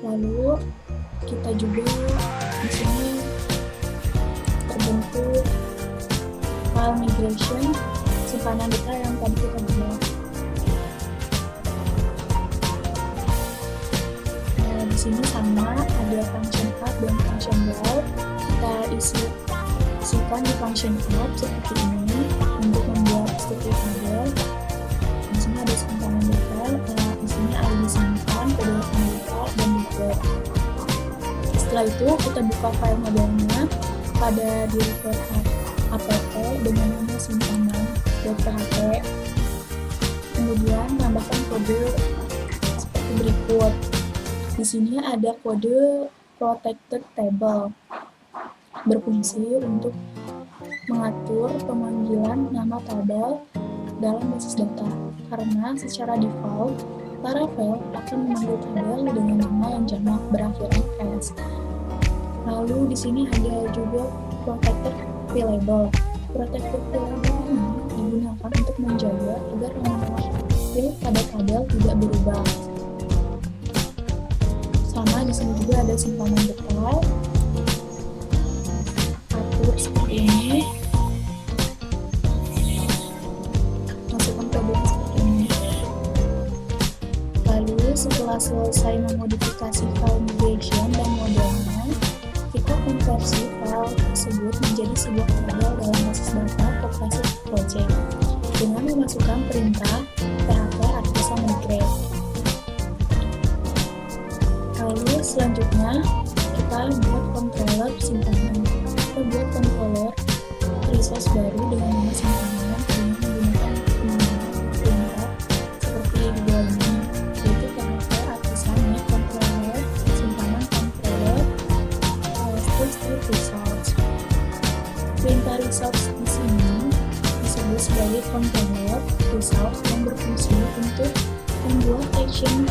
Lalu kita juga di sini terbentuk file migration simpanan data yang tadi kita buat. Di sini sama ada function up dan function down. Kita isikan di function up seperti ini untuk membuat struktur tabel. Di sini ada simpanan detail. Di sini ID simpan, kode data dan detail. Setelah itu kita buka file modelnya pada directory app dengan nama simpanan.php. Kemudian tambahkan kode seperti berikut. Di sini ada kode protected table, berfungsi untuk mengatur pemanggilan nama tabel dalam basis data, karena secara default Laravel akan memanggil tabel dengan nama yang jamak berakhiran s. Lalu di sini ada juga protected fileable. Protected fileable ini digunakan untuk menjaga agar nama field pada tabel tidak berubah. Sama di sini juga ada simpanan detail, atur seperti ini, masukkan kode seperti ini. Lalu setelah selesai memodifikasi file migration dan modelnya, kita konversi file tersebut menjadi sebuah tabel dalam basis data operasi project dengan memasukkan perintah php artisan migrate. Lalu selanjutnya kita buat controller simpanan. Kita buat controller resource baru dengan nama simpanan dengan menggunakan perintah seperti di bawah ini, yaitu PHP artisannya controller simpanan controller state results. Perintah results di sini disebut sebagai controller results yang berfungsi untuk membuat action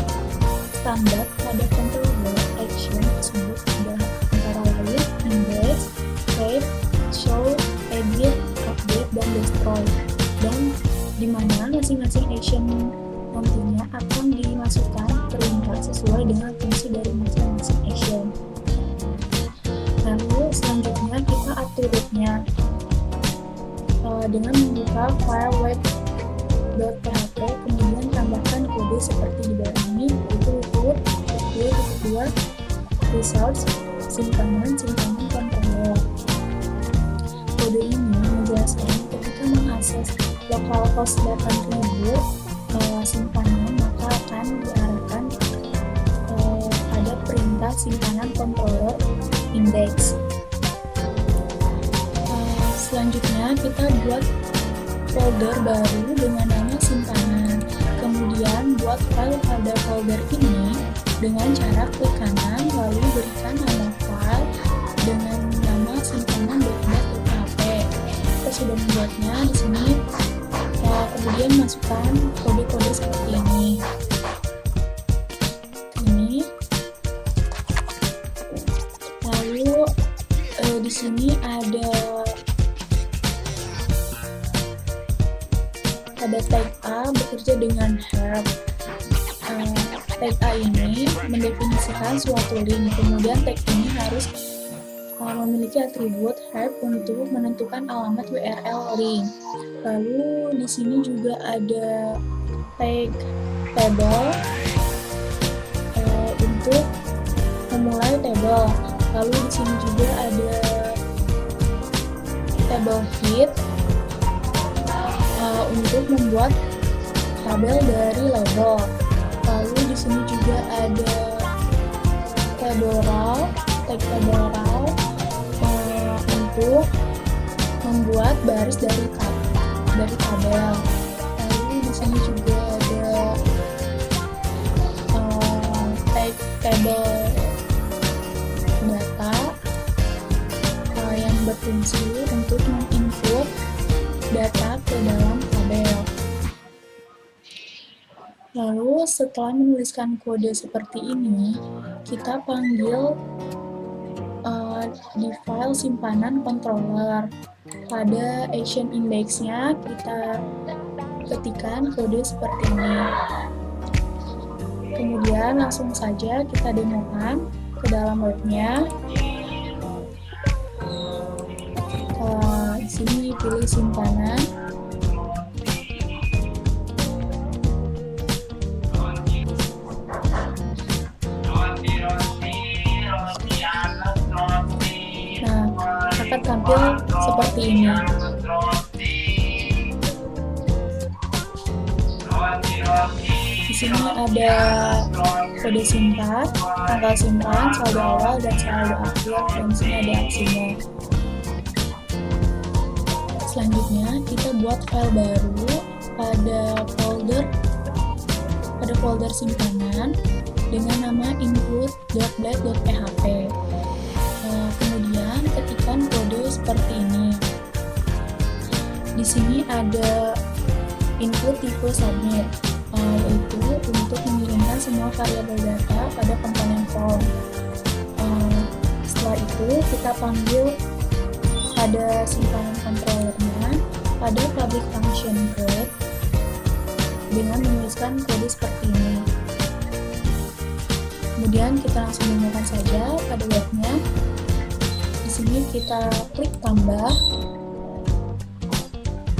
standar pada controller action tersebut, ada antara lain index, save, show, edit, update, dan destroy, dan di mana masing-masing action nantinya akan dimasukkan perintah sesuai dengan fungsi dari masing-masing action. Lalu selanjutnya kita atur rootnya dengan membuka file web.php, kemudian tambahkan kode seperti di bawah ini, yaitu root kedua results simpanan controller. Kode ini menjelaskan ketika mengakses localhost 8000 simpanan, maka akan diarahkan pada perintah simpanan controller index. Selanjutnya kita buat folder baru dengan nama simpanan. Kemudian buat file pada folder ini dengan cara klik kanan lalu berikan nama file dengan nama simpanan.php. Kita sudah membuatnya di sini. Kemudian masukkan kode-kode seperti ini. Lalu di sini ada tag A bekerja dengan help. Tag A ini mendefinisikan suatu link, kemudian tag ini harus memiliki atribut help untuk menentukan alamat URL link. Lalu di sini juga ada tag table untuk memulai table. Lalu di sini juga ada table head untuk membuat tabel dari label. Lalu di sini juga ada table row, tag table row untuk membuat baris dari tabel. Lalu di sini juga ada tag table data yang berfungsi untuk menginput data ke dalam tabel. Lalu setelah menuliskan kode seperti ini, kita panggil di file simpanan controller. Pada action index-nya kita ketikkan kode seperti ini. Kemudian langsung saja kita demokan ke dalam webnya. Di sini pilih simpanan. Nah, akan tampil seperti ini. Di sini ada kode simpan, tanggal simpan, saldo awal dan saldo akhir, dan di sini ada aksinya. Selanjutnya kita buat file baru pada folder simpanan dengan nama input.blade.php. Kemudian ketikkan kode seperti ini. Di sini ada input tipe submit, yaitu untuk mengirimkan semua variabel data pada komponen form. Setelah itu kita panggil pada simpanan controllernya pada public function grade dengan menuliskan kode seperti ini. Kemudian kita langsung gunakan saja pada webnya. Di sini kita klik tambah,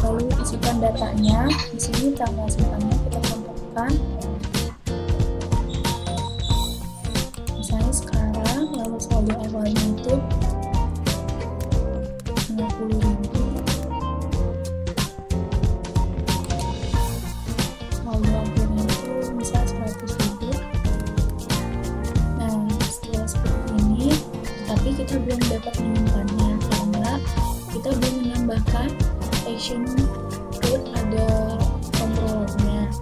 lalu isikan datanya. Di sini tanggal simpannya kita tambahkan, misalnya sekarang, lalu saldo awalnya itu 50.000, saldo akhirnya itu misal 100.000. Nah, kita belum dapat menyimpannya karena kita belum menambahkan action root pada controllernya.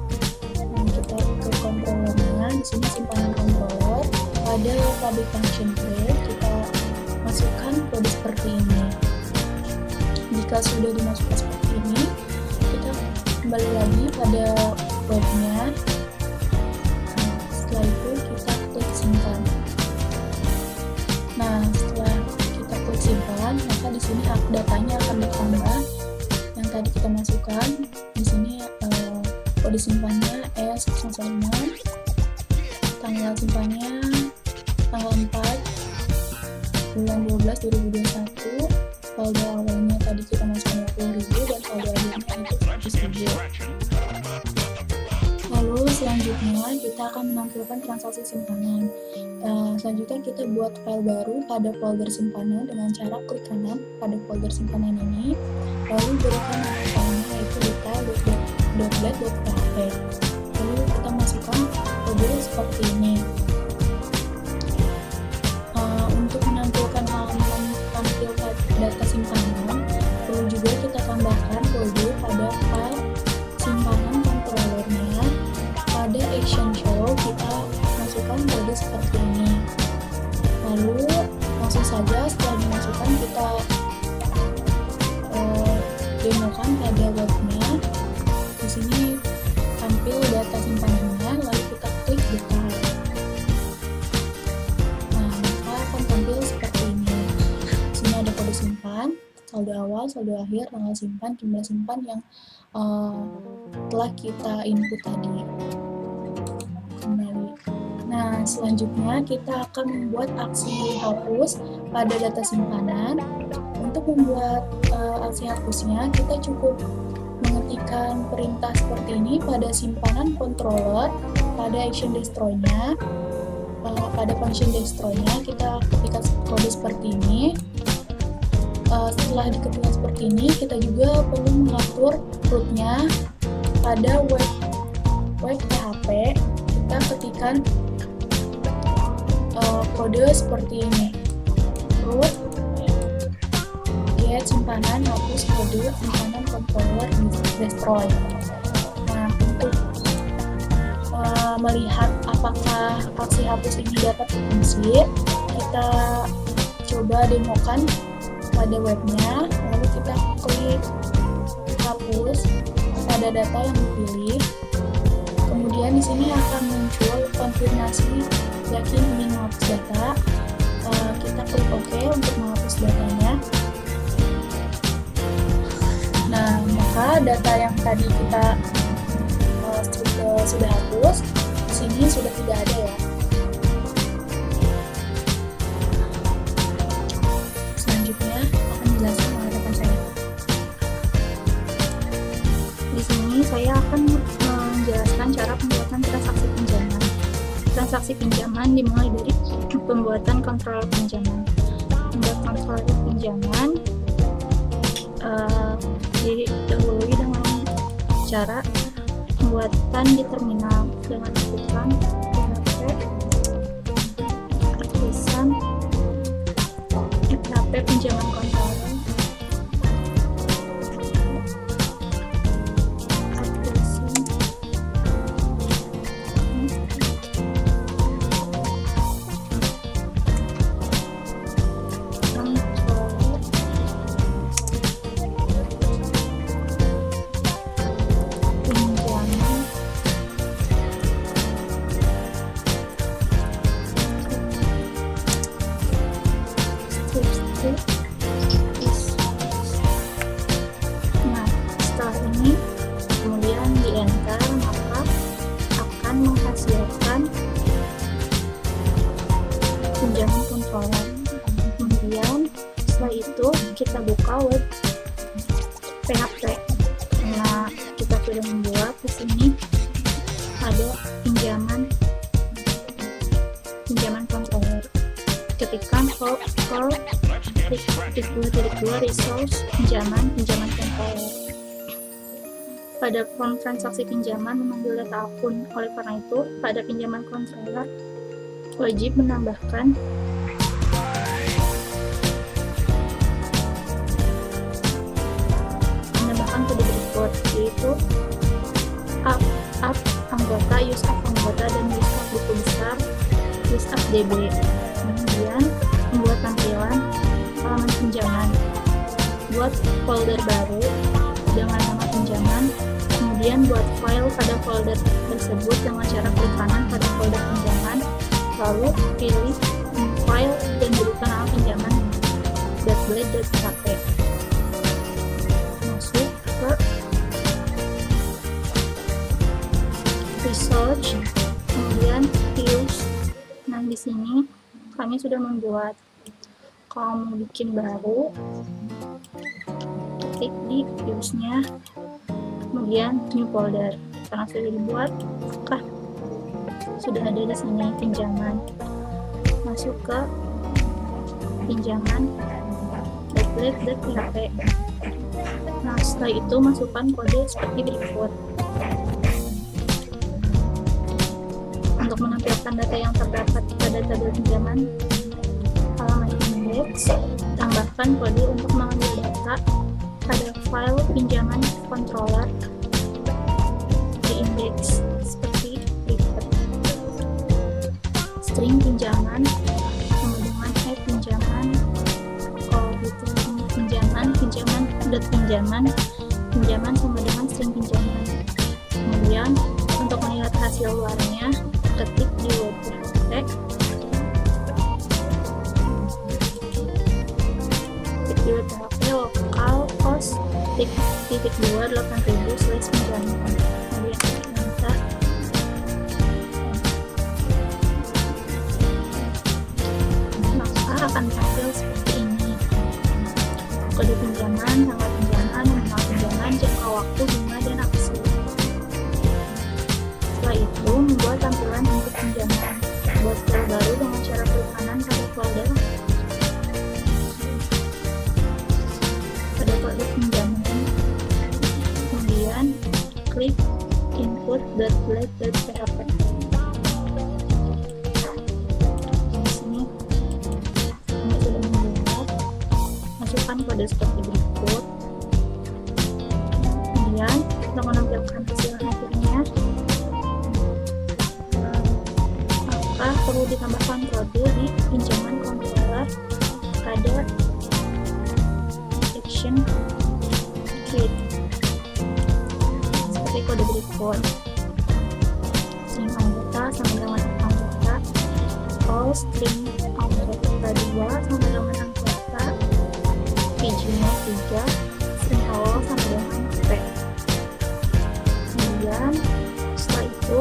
Nah, kita ke controllernya, di sini simpanan controller. Pada public function create kita masukkan kode seperti ini. Jika sudah dimasukkan seperti ini, kita kembali lagi pada webnya. Setelah itu kita klik simpan. Nah, setelah kita klik simpan, maka di sini datanya akan bertambah. Yang tadi kita masukkan di sini kode simpannya S06, tanggal simpannya tanggal 4 bulan 12 2021, saldo awalnya tadi kita masukkan 20.000 dan saldo akhirnya itu 100.000. Lalu selanjutnya kita akan menampilkan transaksi simpanan. Selanjutnya kita buat file baru pada folder simpanan dengan cara klik kanan pada folder simpanan ini, lalu berikan nama filenya yaitu detail.bat.php. Lalu kita masukkan kode seperti ini. Untuk menampilkan halaman tampilkan data simpanan, perlu juga kita tambahkan kode pada file simpanan controllernya. Pada action show kita masukkan kode seperti ini. Lalu langsung saja setelah dimasukkan kita demokan pada webnya. Di sini tampil data simpanannya, lalu kita klik detail. Nah, maka akan tampil seperti ini. Di sini ada kode simpan, saldo awal, saldo akhir, tanggal simpan, jumlah simpan yang telah kita input tadi. Kembali. Nah, selanjutnya kita akan membuat aksi hapus pada data simpanan. Untuk membuat aksi hapusnya, kita cukup mengetikkan perintah seperti ini pada simpanan controller, pada action destroy-nya, pada function destroy-nya kita ketikkan kode seperti ini. Setelah diketikkan seperti ini, kita juga perlu mengatur root-nya pada web PHP. Kita ketikkan kode seperti ini, root get simpanan hapus kode simpanan controller destroy. Nah, untuk melihat apakah aksi hapus ini dapat berfungsi, kita coba demokan pada webnya, lalu kita klik hapus pada data yang dipilih. Kemudian di sini akan muncul konfirmasi yakin ingin menghapus data. Kita klik OK untuk menghapus datanya. Nah, maka data yang tadi kita sudah hapus, di sini sudah tidak ada ya. Selanjutnya akan menjelaskan oleh rekan saya. Di sini saya akan menjelaskan cara pembuatan transaksi pinjaman. Transaksi pinjaman dimulai dari pembuatan kontrol pinjaman. Membuat kontrol pinjaman didahului dengan cara pembuatan di terminal dengan melakukan tulisan php pinjaman kontrol. Nah, setelah ini kemudian di enter, maka akan menghasilkan pinjaman controller. Kemudian setelah itu kita buka web PHP. Nah, kita sudah membuat di sini ada pinjaman controller. Ketikkan for resource pinjaman controller. Pada form transaksi pinjaman memanggil data akun. Oleh karena itu, pada pinjaman controller wajib menambahkan masuk up anggota, use up anggota, dan use up buku besar, use up DB. Kemudian membuat tampilan halaman pinjaman, buat folder baru dengan nama pinjaman, kemudian buat file pada folder tersebut dengan cara klik kanan pada folder pinjaman, lalu pilih file dan berikan nama pinjaman .blade.php. Masuk ke research, kemudian use. Nah, di sini kami sudah membuat. Kalau mau bikin baru, klik di use-nya, kemudian new folder. Karena sudah dibuat, maka sudah ada di sini pinjaman. Masuk ke pinjaman .blade.php. Nah, setelah itu masukkan kode seperti berikut. Untuk menampilkan data yang terdapat pada tabel pinjaman halaman index, tambahkan kode untuk mengambil data pada file pinjaman controller di index seperti berikut. String pinjaman sama dengan pinjaman, kalau gitu pinjaman sama dengan string pinjaman. Kemudian untuk melihat hasil luarnya, ketik di web.php, localhost /28000/pinjaman. Kemudian enter. Maka akan tampil seperti ini. Kode pinjaman, tanggal pinjaman, nominal pinjaman, jangka waktu, bunga, dan aksi. Setelah itu, membuat tampilan untuk pinjaman. Buat file baru dengan cara klik kanan pada folder pinjaman, kemudian klik input.blade.php. Di sini kami sudah membuat. Masukkan kode seperti berikut. Kemudian untuk menampilkan hasil akhirnya, maka perlu ditambahkan kode di pinjaman controller pada action kit seperti kode berikut. String anggota sama dengan anggota, all string anggota 2 sama dengan anggota, pg-nya 3, string awal sama dengan p. Kemudian setelah itu,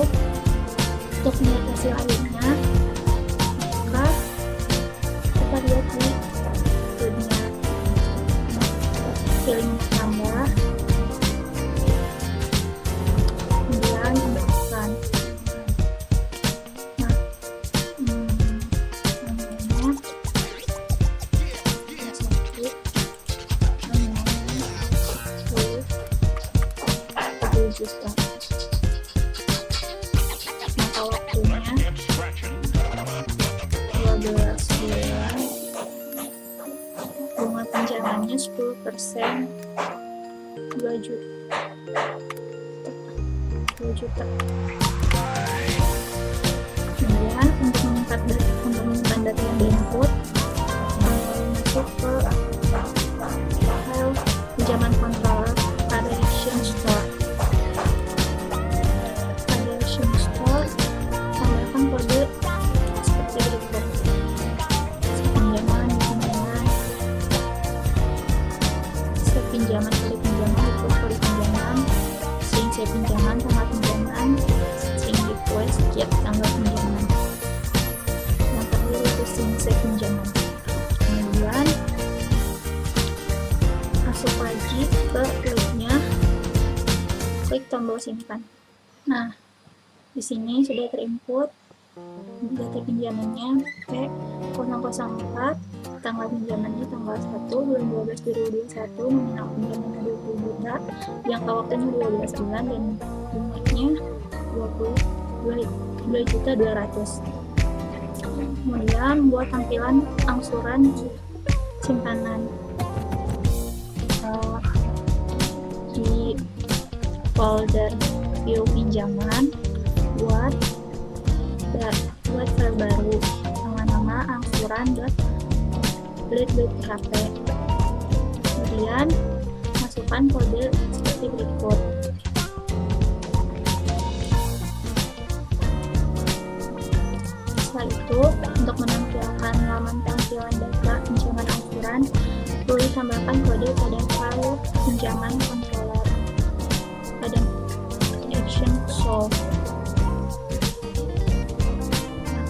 untuk melihat hasil akhirnya, maka kita lihat di code-nya. Pilih tambah, kemudian tambahkan. Nah, namanya juta. Maka waktunya 12 bulan. Bunga pinjamannya 10%, 2 juta. Kemudian untuk menyimpan data yang diinput, masuk ke file pinjaman controller pada action store. Tambahkan kode seperti berikut. Pinjaman, kode pinjaman, kode pinjaman, string saya pinjaman, tanggal pinjaman, string request, get tanggal pinjaman. Yang terakhir itu string saya pinjaman. Kemudian masuk lagi ke loopnya, klik tombol simpan. Nah, di sini sudah terinput data pinjamannya P004, tanggal pinjamannya tanggal 1 bulan 12 2021, nominal pinjamannya 20 juta, jangka waktunya 12 bulan, dan bunganya 22.200. Kemudian buat tampilan angsuran simpanan di folder view pinjaman buat file baru dengan nama angsuran.lead.php. Kemudian masukkan kode seperti berikut. Setelah itu, untuk menampilkan laman tampilan data pinjaman angsuran, perlu ditambahkan kode pada file pinjaman controller pada action solve.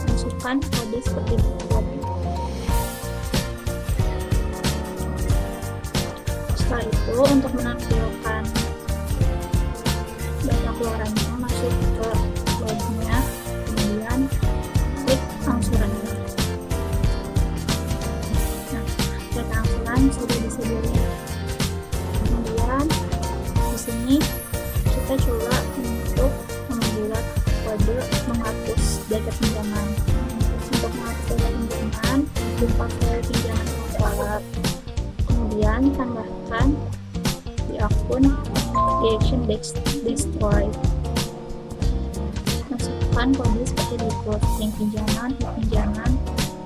Masukkan kode seperti berikut. Setelah itu, untuk menampilkan data keluarannya, masuk ke lognya, kemudian klik angsurannya. Nah, data angsuran sudah disediakan. Kemudian di sini kita coba untuk membuat kode menghapus data pinjaman. Untuk menghapus data pinjaman, buka file pinjaman controller. Kemudian tambahkan di akun di action destroy. Masukkan kode seperti berikut: string pinjaman, pinjaman,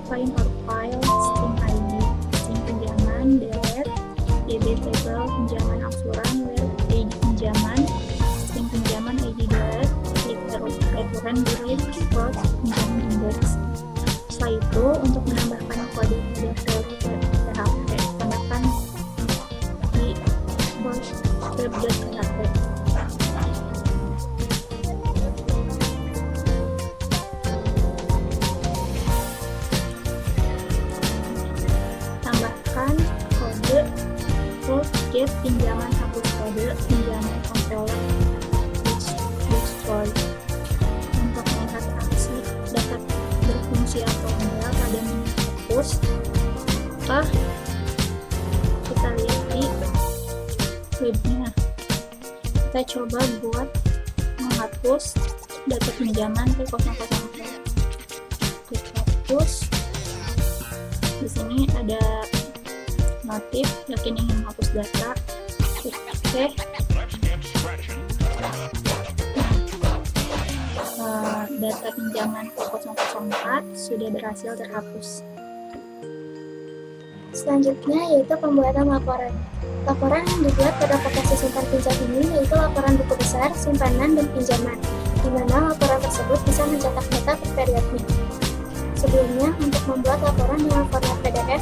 find or file, string ID, string pinjaman, delete, db table pinjaman angsuran, where id pinjaman, string pinjaman, id delete, return delete, cross pinjaman index. Setelah itu, untuk menambahkan kode pada file PHP, tambahkan di web.php. Tambahkan kode get pinjaman hapus kode pinjaman controller destroy untuk melihat aksi dapat berfungsi atau enggak pada menghapus. Kita lihat di webnya. Kita coba buat menghapus data pinjaman P004. Klik hapus. Di sini ada notif yakin ingin menghapus data. Klik OK. Data pinjaman P004 sudah berhasil terhapus. Selanjutnya yaitu pembuatan laporan. Laporan yang dibuat pada aplikasi simpan pinjam ini yaitu laporan buku besar, simpanan, dan pinjaman, di mana laporan tersebut bisa mencetak data per periode. Sebelumnya, untuk membuat laporan dengan format PDF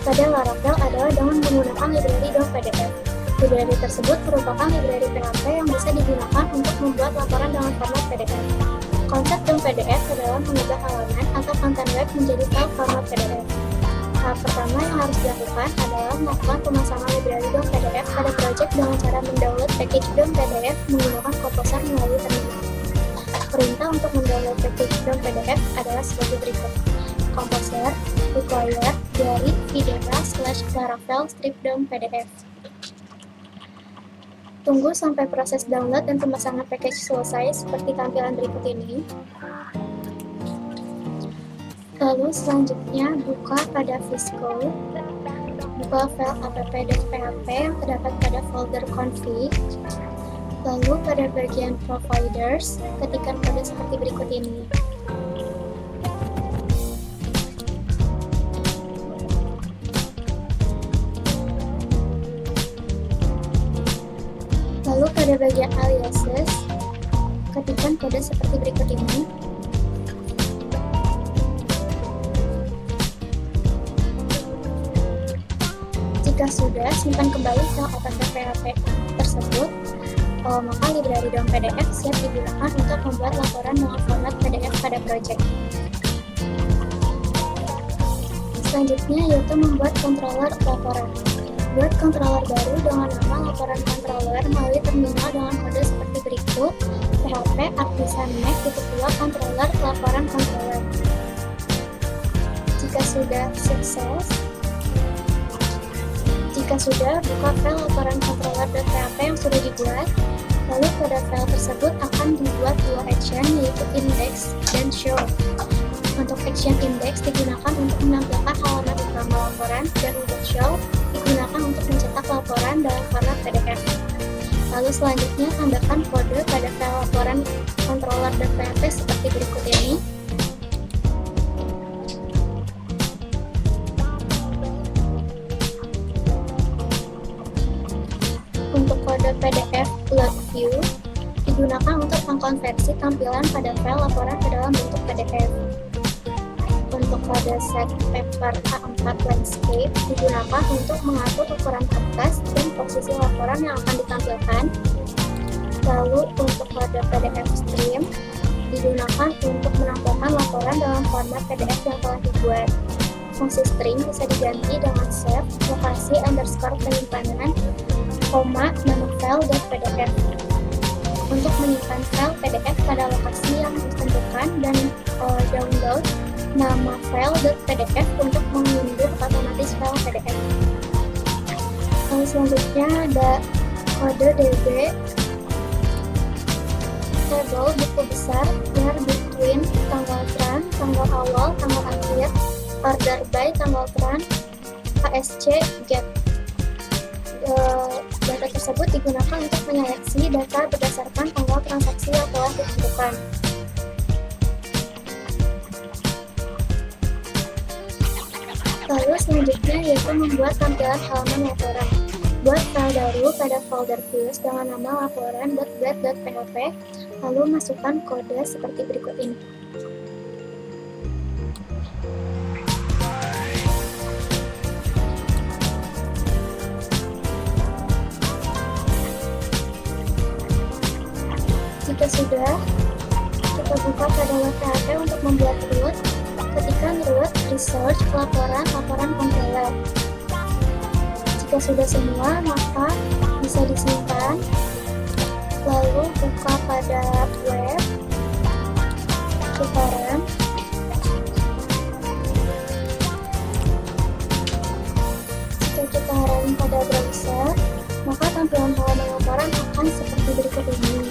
pada Laravel adalah dengan menggunakan library .pdf. Library tersebut merupakan library PHP yang bisa digunakan untuk membuat laporan dengan format PDF. Konsep .pdf adalah mengubah halaman atau konten web menjadi file format PDF. Tahap pertama yang harus dilakukan adalah melakukan pemasangan library .pdf pada project dengan cara mendownload package .pdf menggunakan komposer melalui terminal. Perintah untuk mendownload package .pdf adalah sebagai berikut: komposer require dari videra/laravel strip.pdf. Tunggu sampai proses download dan pemasangan package selesai seperti tampilan berikut ini. Lalu selanjutnya buka pada Viscode, buka file app.php yang terdapat pada folder config. Lalu pada bagian providers, ketikkan kode seperti berikut ini. Lalu pada bagian aliases, ketikkan kode seperti berikut ini. Jika sudah, simpan kembali file app.php tersebut, maka library .pdf siap digunakan untuk membuat laporan dengan format PDF pada project. Selanjutnya yaitu membuat controller laporan. Buat controller baru dengan nama laporan controller melalui terminal dengan kode seperti berikut: php artisan make controller laporan controller. Jika sudah, buka file laporan controller.php yang sudah dibuat. Lalu pada file tersebut akan dibuat dua action, yaitu index dan show. Untuk action index digunakan untuk menampilkan halaman utama laporan, dan untuk show digunakan untuk mencetak laporan dalam format PDF. Lalu selanjutnya tambahkan kode pada file laporan controller.php seperti berikut ini. Untuk kode PDF load view digunakan untuk mengkonversi tampilan pada file laporan ke dalam bentuk PDF. Untuk kode set paper A4 landscape digunakan untuk mengatur ukuran kertas dan posisi laporan yang akan ditampilkan. Lalu untuk kode PDF stream digunakan untuk menampilkan laporan dalam format PDF yang telah dibuat. Fungsi string bisa diganti dengan save, lokasi underscore penyimpanan, koma, nama file.pdf. Untuk menyimpan file PDF pada lokasi yang ditentukan dan download nama file.pdf untuk mengunduh otomatis file PDF. Lalu selanjutnya ada kode DB table buku besar where between tanggal tran, tanggal awal, tanggal akhir, order by, tanggal tran, ASC, get. Data tersebut digunakan untuk menyeleksi data berdasarkan tanggal transaksi yang telah ditentukan. Lalu selanjutnya yaitu membuat tampilan halaman laporan. Buat file baru pada folder views dengan nama laporan.get.php, lalu masukkan kode seperti berikut ini. Jika sudah, kita buka pada web PHP untuk membuat root. Ketikkan root research laporan compiler. Jika sudah semua, maka bisa disimpan. Lalu buka pada web, kita run. Jika kita run pada browser, maka tampilan halaman laporan akan seperti berikut ini.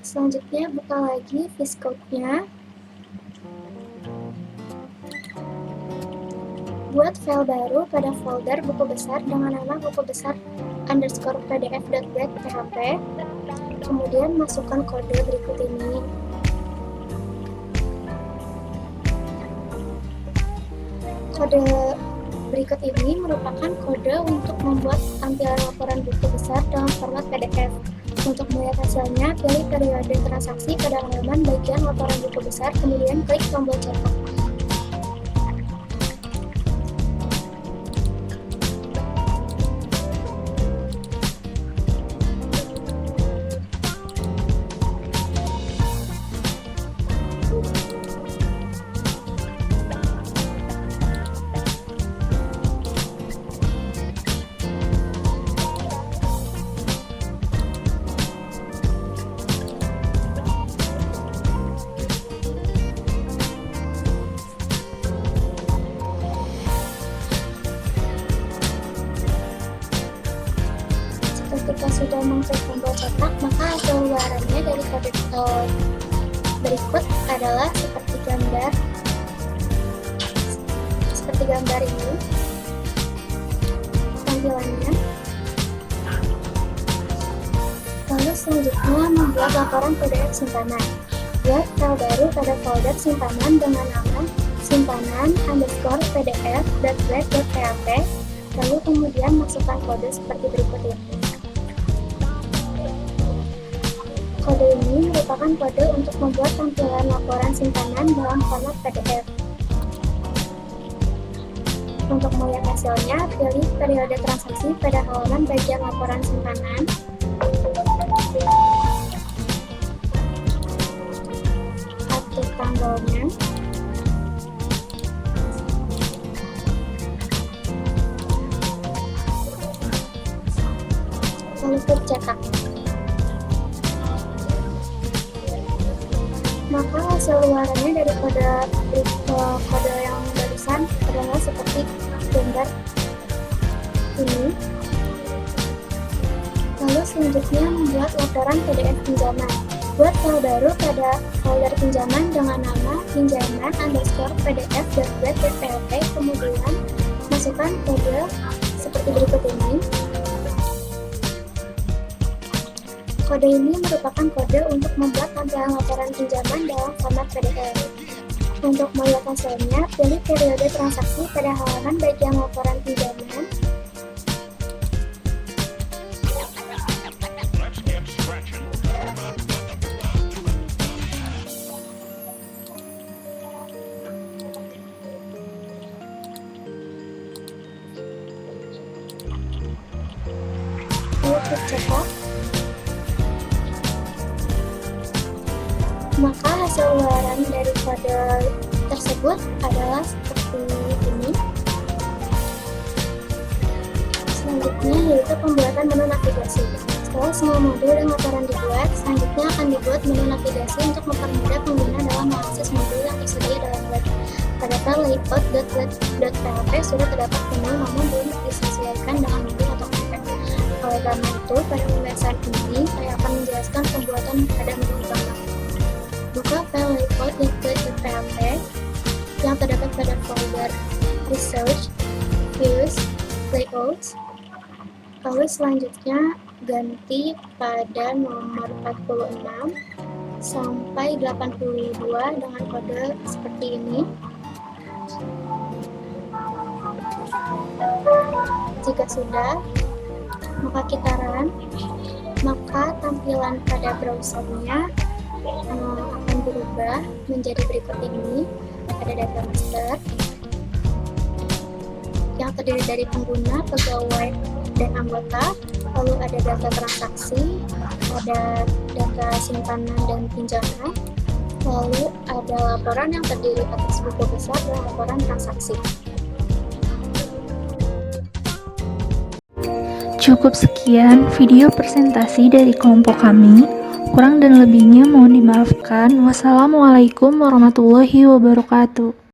Selanjutnya buka lagi VS-Code-nya. Buat file baru pada folder buku besar dengan nama buku besar _pdf.get.php. Kemudian masukkan kode berikut ini. Kode berikut ini merupakan kode untuk membuat tampilan laporan buku besar dalam format PDF. Untuk melihat hasilnya, pilih periode transaksi pada halaman bagian laporan buku besar, kemudian klik tombol cetak. Ketika sudah mengklik tombol cetak, maka hasil luarannya dari kode berikut adalah seperti gambar ini tampilannya. Lalu selanjutnya membuat laporan PDF simpanan. Buat file baru pada folder simpanan dengan nama simpanan_pdf.get.php, lalu kemudian masukkan kode seperti berikut ini. Kode ini merupakan kode untuk membuat tampilan laporan simpanan dalam format PDF. Untuk melihat hasilnya, pilih periode transaksi pada halaman bagian laporan simpanan. Atur tanggalnya. Lalu klik cetak. Maka hasil luarannya dari kode yang barusan adalah seperti gambar ini. Lalu selanjutnya membuat laporan PDF pinjaman. Buat file baru pada folder pinjaman dengan nama pinjaman_pdf.get.php, kemudian masukkan kode seperti berikut ini. Kode ini merupakan kode untuk membuat tampilan laporan pinjaman dalam format PDF. Untuk melihat hasilnya, pilih periode transaksi pada halaman bagian laporan pinjaman. Lalu klik cetak. Maka hasil ularan dari kode tersebut adalah seperti ini. Selanjutnya yaitu pembuatan menu navigasi. Setelah semua modul dan laporan dibuat, selanjutnya akan dibuat menu navigasi untuk mempermudah pengguna dalam mengakses modul yang tersedia dalam web. Pada file layout.web.php sudah terdapat menu namun belum disesuaikan dengan modul atau konten. Oleh karena itu, pada pembahasan ini saya akan menjelaskan pembuatan pada menu utama. Buka file layout.web.php yang terdapat pada folder Research, Views, Layouts. Lalu selanjutnya ganti pada nomor 46 sampai 82 dengan kode seperti ini. Jika sudah, maka kita run, maka tampilan pada browsernya akan berubah menjadi berikut ini. Ada data master yang terdiri dari pengguna, pegawai, dan anggota. Lalu ada data transaksi, ada data simpanan dan pinjaman. Lalu ada laporan yang terdiri atas buku besar dan laporan transaksi. Cukup sekian video presentasi dari kelompok kami. Kurang dan lebihnya mohon dimaafkan. Wassalamualaikum warahmatullahi wabarakatuh.